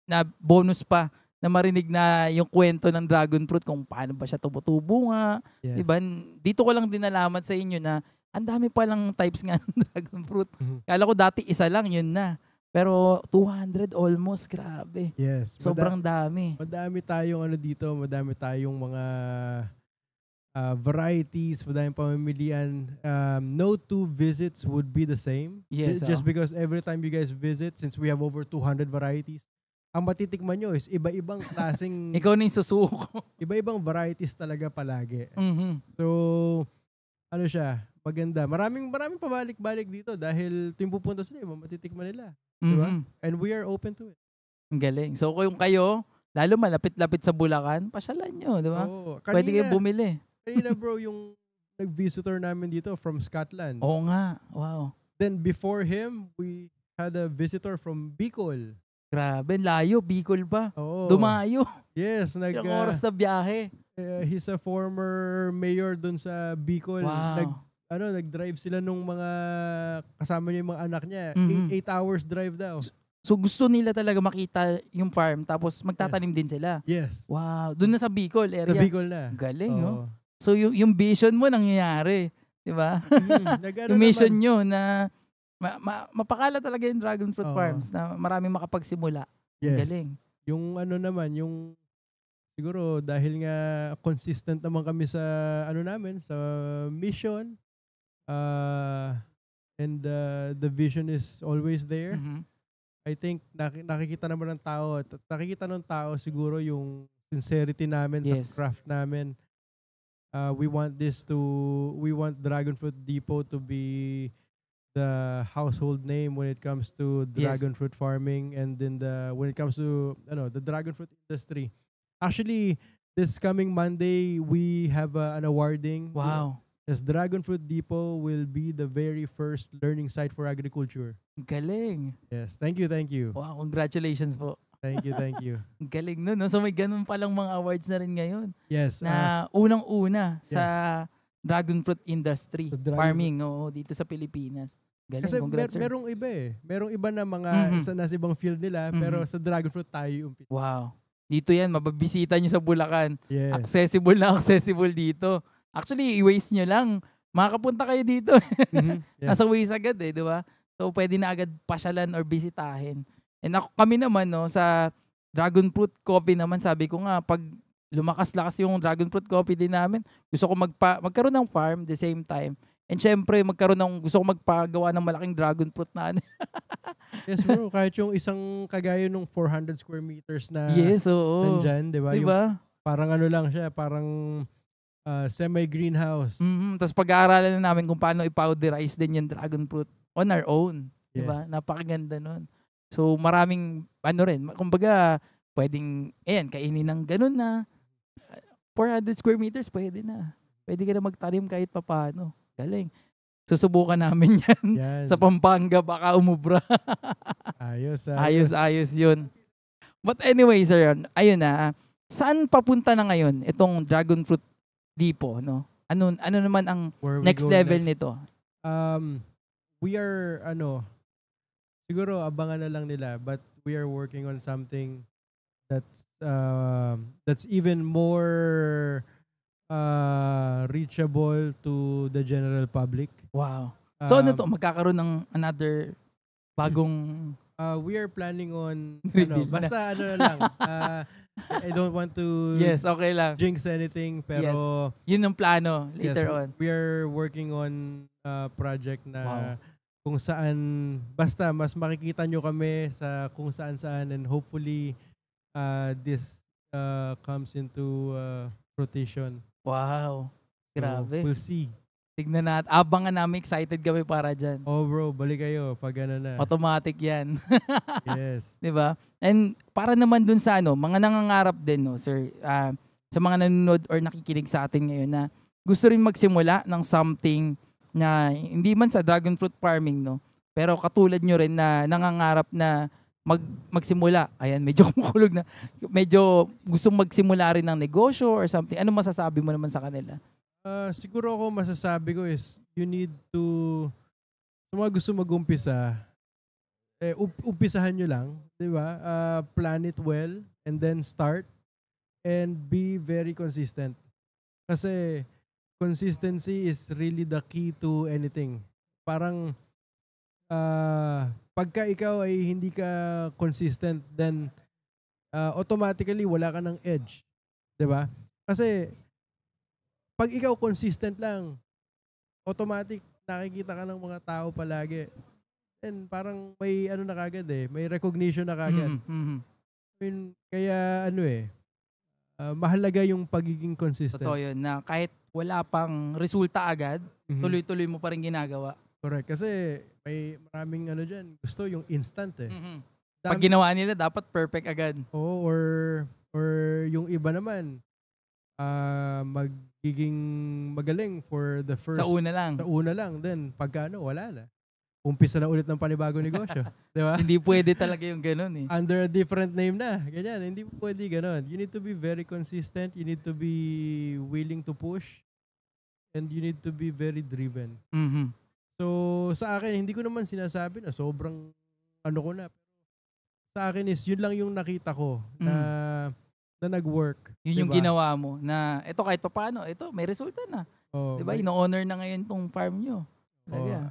na bonus pa na marinig na yung kwento ng dragon fruit kung paano ba siya tumutubo nga. Yes. Diba? Dito ko lang din nalaman sa inyo na ang dami palang types nga ng dragon fruit. Kala ko dati isa lang, yun na. Pero 200 almost, grabe. Yes. Sobrang dami. Madami tayong dito, madami tayong mga varieties, madaming pamimilian. No two visits would be the same. Yes, Just because every time you guys visit, since we have over 200 varieties, ang matitikman nyo is iba-ibang klaseng Ikaw na yung susuko. iba-ibang varieties talaga palagi. So, siya, maganda. Maraming pabalik-balik dito dahil tuwing pupunta sila, matitikman nila. Diba? And we are open to it. Ang galing. So kung kayo, lalo malapit-lapit sa Bulacan, pasyalan nyo, di ba? Pwede kayo bumili. Kanina bro, yung nag-visitor namin dito from Scotland. Oo nga. Wow. Then before him, we had a visitor from Bicol. Grabe, layo. Bicol pa. Oo. Dumayo. Yes. Ilang oras na biyahe. He's a former mayor dun sa Bicol. Wow. Nag-drive sila nung mga kasama niya yung mga anak niya. 8 hours drive daw. So gusto nila talaga makita yung farm tapos magtatanim din sila. Yes. Wow. Doon na sa Bicol area. Sa Bicol na. Galing, no? So yung vision mo nangyayari. Di ba? Yung mission nyo na mapakala talaga yung dragon fruit farms na maraming makapagsimula. Yes. Galing. Yung yung siguro dahil nga consistent naman kami sa namin, sa mission, and the vision is always there. I think nakikita naman ng tao, nakikita ng tao siguro yung sincerity namin sa craft namin. We want Dragon Fruit Depot to be the household name when it comes to dragon fruit farming, and then when it comes to the dragon fruit industry. Actually, this coming Monday we have an awarding. Wow. Yes, Dragon Fruit Depot will be the very first learning site for agriculture. Galing. Yes, thank you. Wow, congratulations po. Thank you. Galing nun, no? So may ganun palang mga awards na rin ngayon. Yes. Na unang-una sa dragon fruit industry, farming, dito sa Pilipinas. Galing, kasi congrats, sir. merong iba eh. Merong iba na mga nasa ibang field nila, pero sa dragon fruit tayo yung umpisa. Wow. Dito yan, mababisita nyo sa Bulacan. Yes. Accessible dito. Actually, i-waste nyo lang. Makakapunta kayo dito. Yes. Nasa Waze agad eh, di ba? So, pwede na agad pasyalan or bisitahin. And kami naman, sa dragon fruit coffee naman, sabi ko nga, pag lumakas-lakas yung dragon fruit coffee din namin, gusto ko magkaroon ng farm the same time. And syempre, gusto ko magpagawa ng malaking dragon fruit na Yes bro, kahit yung isang kagaya nung 400 square meters na nandyan, di ba? Diba? Parang lang siya, parang semi-greenhouse. Tapos pag-aaralan na namin kung paano i-powderize din yung dragon fruit on our own. Diba? Yes. Napakaganda nun. So maraming, kumbaga, pwedeng, kainin ng ganun na. 400 square meters, pwede na. Pwede ka na magtanim kahit papano. Galing. Susubukan namin yan. Sa Pampanga, baka umubra. Ayos yun. But anyway, sir, ayun na. Saan papunta na ngayon itong dragon fruit depot, no? Ano naman ang next level nito? We are, siguro abangan na lang nila, but we are working on something that's even more reachable to the general public. Wow. So magkakaroon ng another bagong we are planning on basta na lang. I don't want to okay lang. jinx anything, pero yun ang plano later on. We are working on a project na kung saan basta mas makikita nyo kami sa kung saan and hopefully this comes into fruition. Wow. Grabe. So, we'll see. Tignan natin. Abangan namin, excited kami para dyan. Oh bro, balik kayo pag na. Automatic yan. Yes. Diba? And para naman dun sa mga nangangarap din, no, sir, sa mga nanonood or nakikinig sa atin ngayon na gusto rin magsimula ng something na hindi man sa dragon fruit farming, no, pero katulad nyo rin na nangangarap na magsimula. Ayan, medyo kumukulog na. Medyo gustong magsimula rin ng negosyo or something. Ano masasabi mo naman sa kanila? Siguro ako masasabi ko is you need to, sa mga gusto mag-umpisa, umpisahan nyo lang, di ba? Plan it well. and then start and be very consistent. Kasi consistency is really the key to anything. Parang pagka ikaw ay hindi ka consistent, then automatically wala ka ng edge. 'Di ba? Kasi pag ikaw consistent lang, automatic nakikita ka ng mga tao palagi. And parang may ano na kagad may recognition na kagad. I mean, kaya mahalaga yung pagiging consistent. Totoo yun, na kahit wala pang resulta agad, Mhm. tuloy-tuloy mo pa rin ginagawa. Correct. Kasi may maraming dyan, gusto yung instant Pag Dami- ginawa nila, dapat perfect agad. Oo, or yung iba naman, magiging magaling for the first, Sa una lang. then pagka wala na. Umpisa na ulit ng panibagong negosyo. Di ba? Hindi pwede talaga yung ganun eh. Under a different name na. Ganyan, hindi pwede ganon. You need to be very consistent. You need to be willing to push. And you need to be very driven. Mhm. So, sa akin, hindi ko naman sinasabi na sobrang ko na. Sa akin is, yun lang yung nakita ko na nag-work. Yun yung diba? ginawa mo na ito kahit papaano, ito may resulta na. Oh, 'Di ba? Ino-honor na ngayon tong farm nyo. Talaga.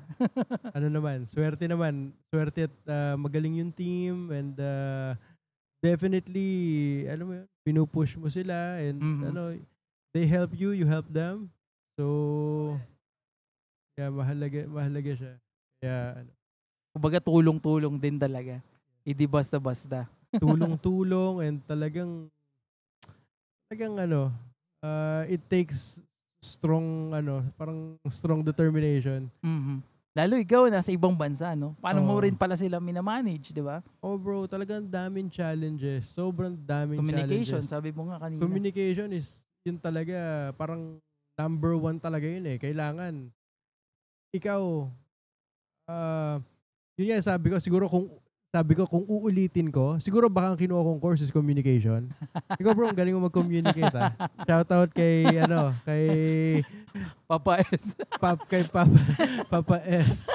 Swerte naman. Swerte at magaling yung team and definitely, pinupush mo sila and they help you, you help them. So, yeah, mahalaga siya. Kaya, Kumbaga tulong-tulong din talaga. Hindi basta-basta. tulong-tulong and talagang it takes strong parang strong determination. Mhm. Lalo ikaw nasa ibang bansa, no? Paano mo Oo. rin pala sila minamanage, 'di ba? Oh bro, talagang daming challenges. Sobrang daming Communication, challenges. sabi mo nga kanina. Communication is yun talaga, parang number one talaga yun Kailangan ikaw yun nga sabi ko kung uulitin ko, siguro baka ang kinuha kong course is communication. Ikaw bro, ang galing mo mag-communicate Shout out kay Papa S. kay Papa S.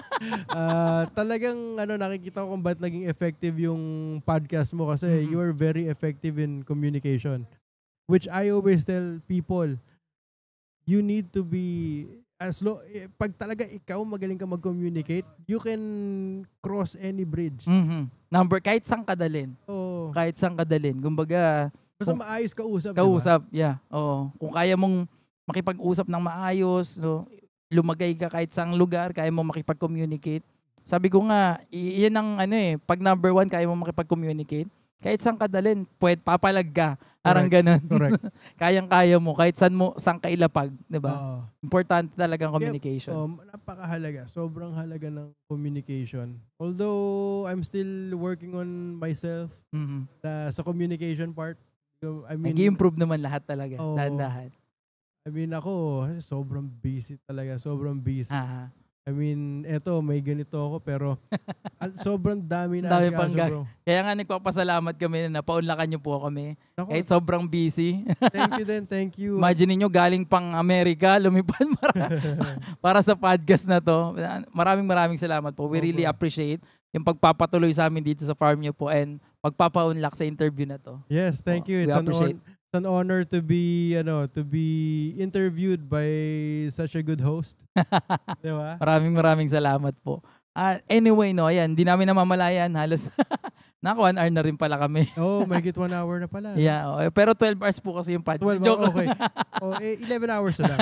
Talagang nakikita ko kung ba't naging effective yung podcast mo kasi you are very effective in communication. Which I always tell people, you need to be pag talaga ikaw magaling ka mag-communicate, you can cross any bridge. Kahit saan kadalin. Oh. Kahit saan kadalin. Kumbaga, Basta maayos kausap, yeah. Oo. Kung kaya mong makipag-usap ng maayos, no, lumagay ka kahit saang lugar, kaya mo makipag-communicate. Sabi ko nga, iyan ang pag number one, kaya mo makipag-communicate, kahit saan kadalin, papalag ka. Parang ganun. Correct. Kayang-kaya mo, kahit saan ka ilapag, di ba? Importante talaga ang communication. Napakahalaga. Sobrang halaga ng communication. Although, I'm still working on myself sa communication part. I mean, nag-i-improve naman lahat talaga. Oo. Dahan-dahan. I mean, ako, sobrang busy talaga. Sobrang busy. Aha. I mean, eto, may ganito ako, pero sobrang dami na Dami asikaso, pang bro. Kaya nga nagpapasalamat kami na napaunlakan niyo po kami. Naku, Kahit sobrang busy. thank you din, thank you. Imagine niyo galing pang Amerika, lumipad para sa podcast na to. Maraming salamat po. We really appreciate yung pagpapatuloy sa amin dito sa farm niyo po and pagpapaunlak sa interview na to. Yes, thank you. We appreciate. It's an honor to be interviewed by such a good host. Di ba? Maraming salamat po. Anyway, no, ayan, di namin namamalayan. Halos naka 1 hour na rin pala kami. Oh, may get 1 hour na pala. Yeah, pero 12 hours po kasi yung podcast. 12 Joke lang. okay. 11 hours na lang.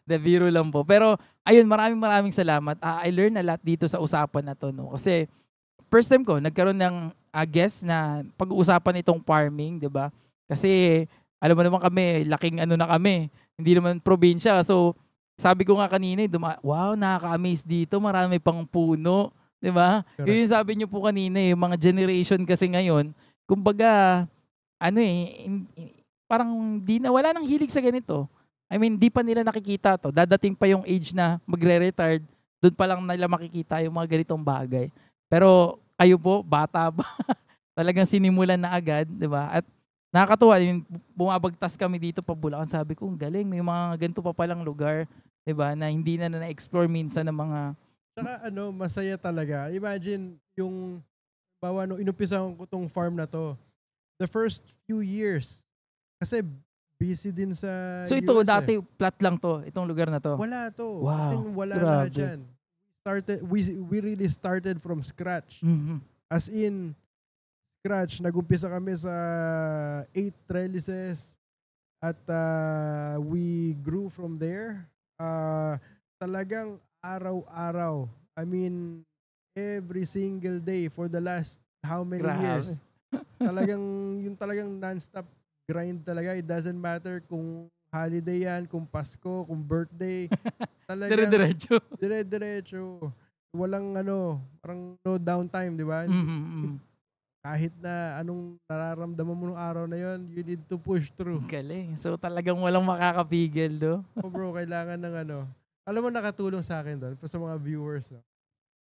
De biro lang po. Pero ayun, maraming salamat. I learned a lot dito sa usapan na to, no. Kasi first time ko nagkaroon ng guest na pag-uusapan itong farming, 'di ba? Kasi alam mo naman kami, laking na kami. Hindi naman probinsya. So sabi ko nga kanina, wow, nakaka-amaze dito, marami pang puno, 'di ba? Yun yung sabi niyo po kanina, yung mga generation kasi ngayon, kumbaga parang wala nang hilig sa ganito. I mean, di pa nila nakikita to. Dadating pa yung age na magre-retired, doon pa lang nila makikita yung mga ganitong bagay. Pero kayo po, bata pa, talagang sinimulan na agad, 'di ba? At nakakatuwa, yung bumabagtas kami dito pa Bulacan, sabi ko, galing, may mga ganito pa palang lugar, 'di ba, na hindi na-explore minsan ng mga. Saka masaya talaga. Imagine yung nung inumpisahan ko tong farm na to, the first few years. Kasi busy din sa So ito, US dati flat lang to, itong lugar na to. Wala to. Wow, As in, wala lahat grabe. dyan. We really started from scratch. Mhm. As in, scratch. Nag-umpisa kami sa 8 trellises at we grew from there. Talagang araw-araw. I mean, every single day for the last how many Grabe. years. Talagang non-stop grind talaga. It doesn't matter kung holiday yan, kung Pasko, kung birthday. Talagang Dire-diretso. dire-diretso. Walang parang no downtime, di ba? Mhm, mhm. Kahit na anong nararamdaman mo nung araw na yon, you need to push through. Galing. So talagang walang makakapigil, no? Oh bro, kailangan ng alam mo nakatulong sa akin doon, sa mga viewers,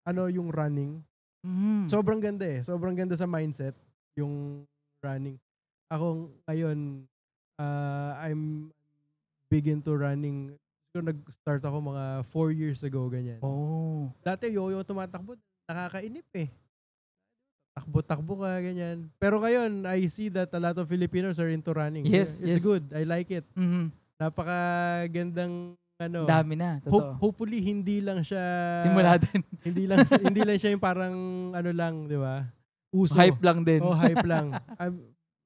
no? Yung running. Mhm. Sobrang ganda eh. Sobrang ganda sa mindset, yung running. Ako ngayon, I'm big into running. So, nag-start ako mga 4 years ago, ganyan. Oh. Dati yo-yo tumatakbo, nakakainip eh. Takbo-takbo ka, ganyan. Pero ngayon, I see that a lot of Filipinos are into running. Yes, It's yes. good. I like it. Mhm. Napakagandang Dami na, totoo. hopefully hindi lang siya Simula din. hindi lang siya yung parang lang, di ba? Uso. Hype lang din. Oh, hype lang.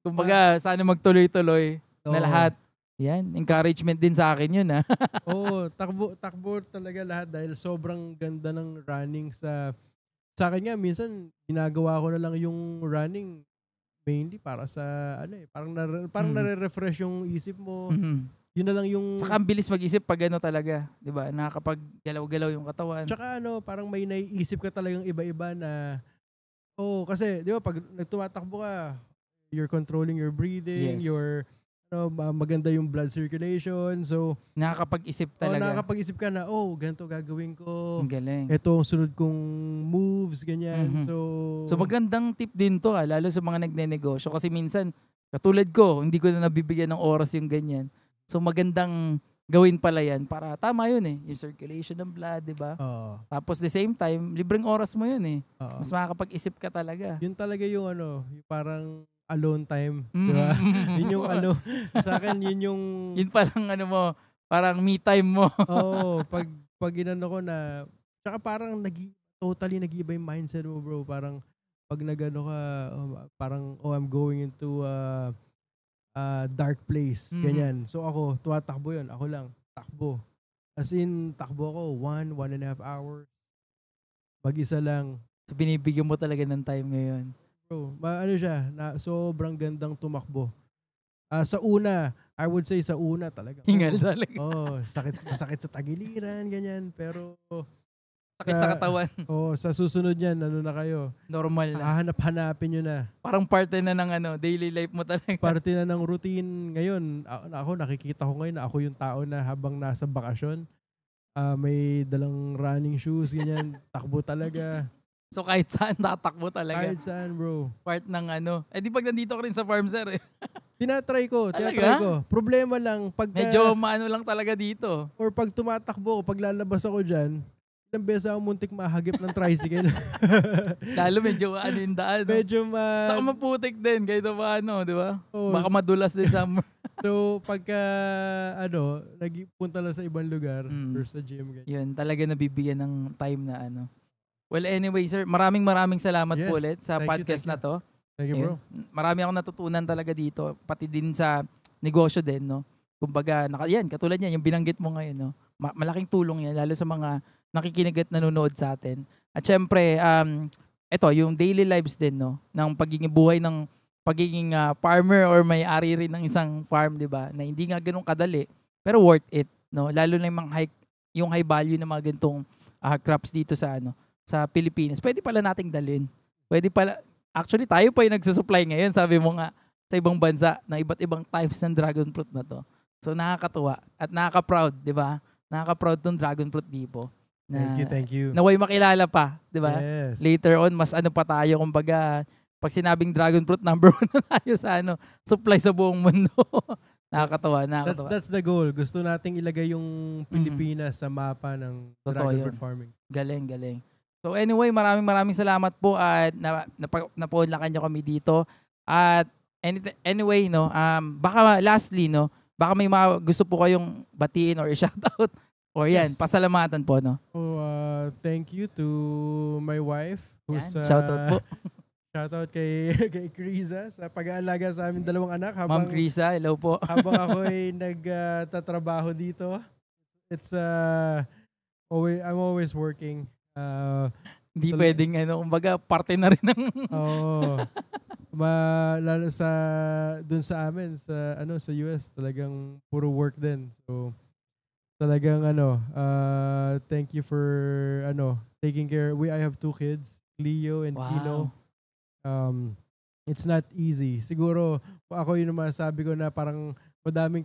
Kumbaga, sana magtuloy-tuloy na Oo. lahat. Yan, encouragement din sa akin yun, ha? Oo, takbo talaga lahat dahil sobrang ganda ng running sa akin nga minsan ginagawa ko na lang yung running mainly para sa parang nare-refresh yung isip mo. Mhm. Yun na lang yung Saka ang bilis mag-isip pag talaga, 'di ba? Nakakapag-galaw-galaw yung katawan. tsaka parang may naiisip ka talagang iba-iba na kasi 'di ba pag nagtumatakbo ka, you're controlling your breathing, Yes. your maganda yung blood circulation. So, Nakakapag-isip talaga. nakakapag-isip ka na, ganito gagawin ko. Ang galing. Ito ang sunod kong moves, ganyan. Mhm. So, magandang tip din to, lalo sa mga nagnenegosyo. Kasi minsan, katulad ko, hindi ko na nabibigyan ng oras yung ganyan. So magandang gawin pala yan para tama yun eh. Yung circulation ng blood, di ba? oo. Tapos the same time, libreng oras mo yun eh. Oo. Mas makakapag-isip ka talaga. Yun talaga yung yung parang alone time, di ba? Yun yung sa akin yun yung Yun palang mo, parang me time mo. pag inano ko na tsaka parang totally nag-iba yung mindset mo, bro. Parang pag nagano ka, parang I'm going into dark place, ganyan. So ako, tumatakbo yun. Ako lang, takbo. As in, takbo ako 1.5 hours. Mag-isa lang. So binibigyan mo talaga ng time ngayon. Bro, siya, sobrang gandang tumakbo. Sa una, I would say sa una talaga. Hingal talaga. Masakit sa tagiliran, ganyan. Pero Sakit sa katawan. sa susunod niyan, na kayo? Normal na. Hahanap-hanapin nyo na. Parang parte na ng daily life mo talaga. Parte na ng routine. Ngayon, ako nakikita ko ngayon na ako yung tao na habang nasa bakasyon, may dalang running shoes, ganyan. Takbo talaga. So kahit saan tatakbo talaga. Kahit saan, bro. Part ng di pag nandito ka rin sa farm, sir. Tinatry ko. Problema lang, pag Medyo maano lang talaga dito. or pag tumatakbo ko, pag lalabas ako dyan, ilang beses ako muntik mahagip ng tricycle. Lalo medyo yung daan. No? Medyo Saka maputik din, kahit paano, di ba? Oo. Baka madulas din sa So, pagka, nagpunta lang sa ibang lugar or sa gym. Ganyan. Yun, talaga nabibigyan ng time na Well, anyway, sir, maraming salamat po ulit sa podcast na to. Thank you, bro. Marami akong natutunan talaga dito, pati din sa negosyo din, no? Kumbaga, katulad niyan, yung binanggit mo ngayon, no? Malaking tulong yan, lalo sa mga nakikinig at nanonood sa atin. At syempre, ito, yung daily lives din, no? Ng pagiging buhay ng pagiging farmer or may-ari rin ng isang farm, di ba? Na hindi nga ganun kadali, pero worth it, no? Lalo na yung high value ng mga ganitong crops dito sa sa Pilipinas. Pwede pala nating dalhin. Actually, tayo pa yung nagsusupply ngayon, sabi mo nga, sa ibang bansa, na iba't ibang types ng dragon fruit na to. So, nakakatuwa at nakaka-proud, di ba? Nakaka-proud tong dragon fruit Dipo. Thank you. Naway makilala pa, di ba? Yes. Later on, mas pa tayo, kumbaga, pag sinabing dragon fruit, number 1 na tayo sa supply sa buong mundo. Nakakatawa. That's the goal. Gusto nating ilagay yung Pilipinas sa mapa ng dragon fruit farming. Galing. So anyway, maraming salamat po at napaunlakan nyo kami dito. At Anyway, no, baka lastly, no, baka may mga gusto po kayong batiin or i-shoutout or yan, Yes. pasalamatan po, no. Thank you to my wife who's Yan, shoutout po. shoutout kay kay Criza sa pag-aalaga sa aming dalawang anak Ma'am Krisa, hello po. habang ako ay nagtatrabaho dito. It's I'm always working. Hindi Tal- pwedeng kumbaga parte na rin ng Oo. Lalo dun sa amin sa US talagang puro work din. So talagang thank you for taking care. I have 2 kids, Leo and Kino. Wow. It's not easy. Siguro ako yun naman sabi ko na parang madami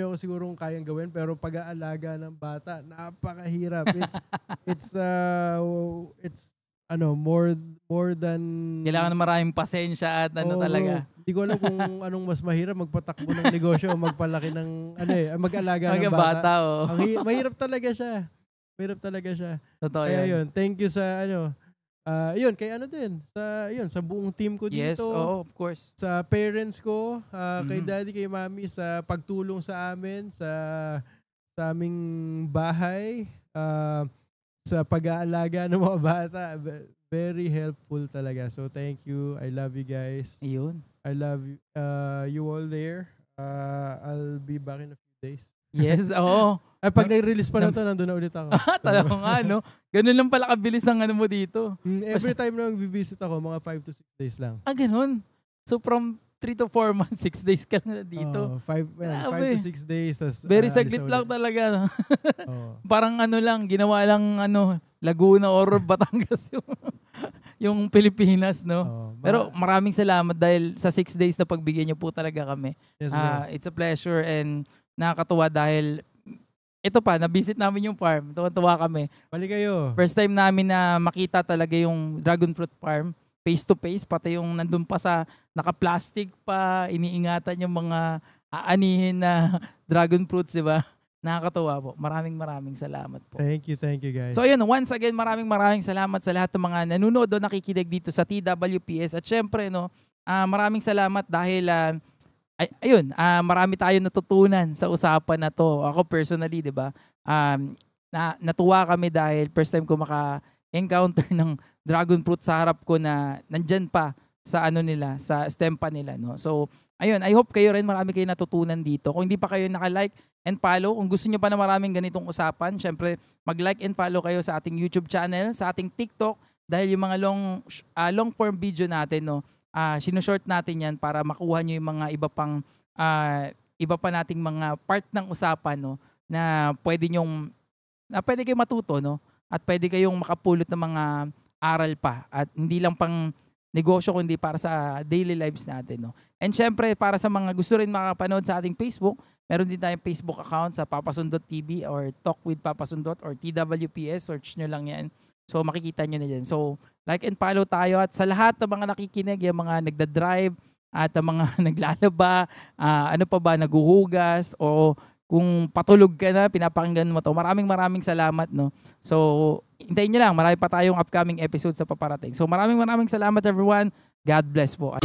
ako sigurong kayang gawin pero pag-aalaga ng bata napakahirap. It's more than Kailangan na maraming pasensya at talaga. Hindi ko alam kung anong mas mahirap magpatakbo ng negosyo o magpalaki ng mag-alaga ng bata. bata, oh. Mahirap talaga siya. Mahirap talaga siya. Totoo Kaya yan. yun, thank you sa yun kay din sa buong team ko dito. Yes, of course. Sa parents ko, kay Mhm. daddy, kay mommy sa pagtulong sa amin sa aming bahay, sa pag-aalaga ng mga bata. Very helpful talaga. So thank you. I love you guys. Ayun. I love you all there. I'll be back in a few days. Yes, oo. Pag nag-release pa na to, nandun na ulit ako. Talaga nga, no? Ganun lang pala kabilis ang mo dito. Every time na mag-visit ako, mga 5 to 6 days lang. Ganun. So from 3 to 4 months, 6 days ka na dito. 5 Grabe. to 6 days. Tas, Very alis saglit na lang ulit. talaga. No? Oo. Parang lang, ginawa lang Laguna or Batangas yung Pilipinas, no? Pero maraming salamat dahil sa 6 days na pagbigyan niyo po talaga kami. Yes, bro. It's a pleasure and nakakatuwa dahil ito pa, na-visit namin yung farm. Tuwa kami. Balik kayo. First time namin na makita talaga yung dragon fruit farm face to face, pati yung nandun pa sa naka-plastic pa, iniingatan yung mga aanihin na dragon fruits, di ba? Nakakatuwa po. Maraming salamat po. Thank you guys. So ayun, once again, maraming salamat sa lahat ng mga nanonood o nakikinig dito sa TWPS. At syempre, maraming salamat dahil marami tayong natutunan sa usapan na to. Ako personally, 'di ba? Natuwa kami dahil first time ko maka-encounter ng dragon fruit sa harap ko na nandyan pa sa sa stem pa nila, no. So, ayun, I hope kayo rin marami kayong natutunan dito. Kung hindi pa kayo naka-like and follow, kung gusto niyo pa na maraming ganitong usapan, syempre mag-like and follow kayo sa ating YouTube channel, sa ating TikTok dahil yung mga long form video natin, no. Sinushort natin yan para makuha nyo yung mga iba pa nating mga part ng usapan, no, na pwede kayong matuto, no, at pwede kayong makapulot ng mga aral pa at hindi lang pang negosyo kundi para sa daily lives natin, no. And syempre para sa mga gusto rin makapanood sa ating Facebook, meron din tayong Facebook account sa Papasundot TV or Talk with Papasundot or TWPS, search nyo lang yan. So makikita nyo na dyan. So like and follow tayo at sa lahat ng mga nakikinig, yung mga nagda-drive at ang mga naglalaba, naguhugas o kung patulog ka na, pinapakinggan mo to. Maraming salamat, no. So hintayin nyo lang, marami pa tayong upcoming episodes sa paparating. So maraming salamat everyone. God bless po.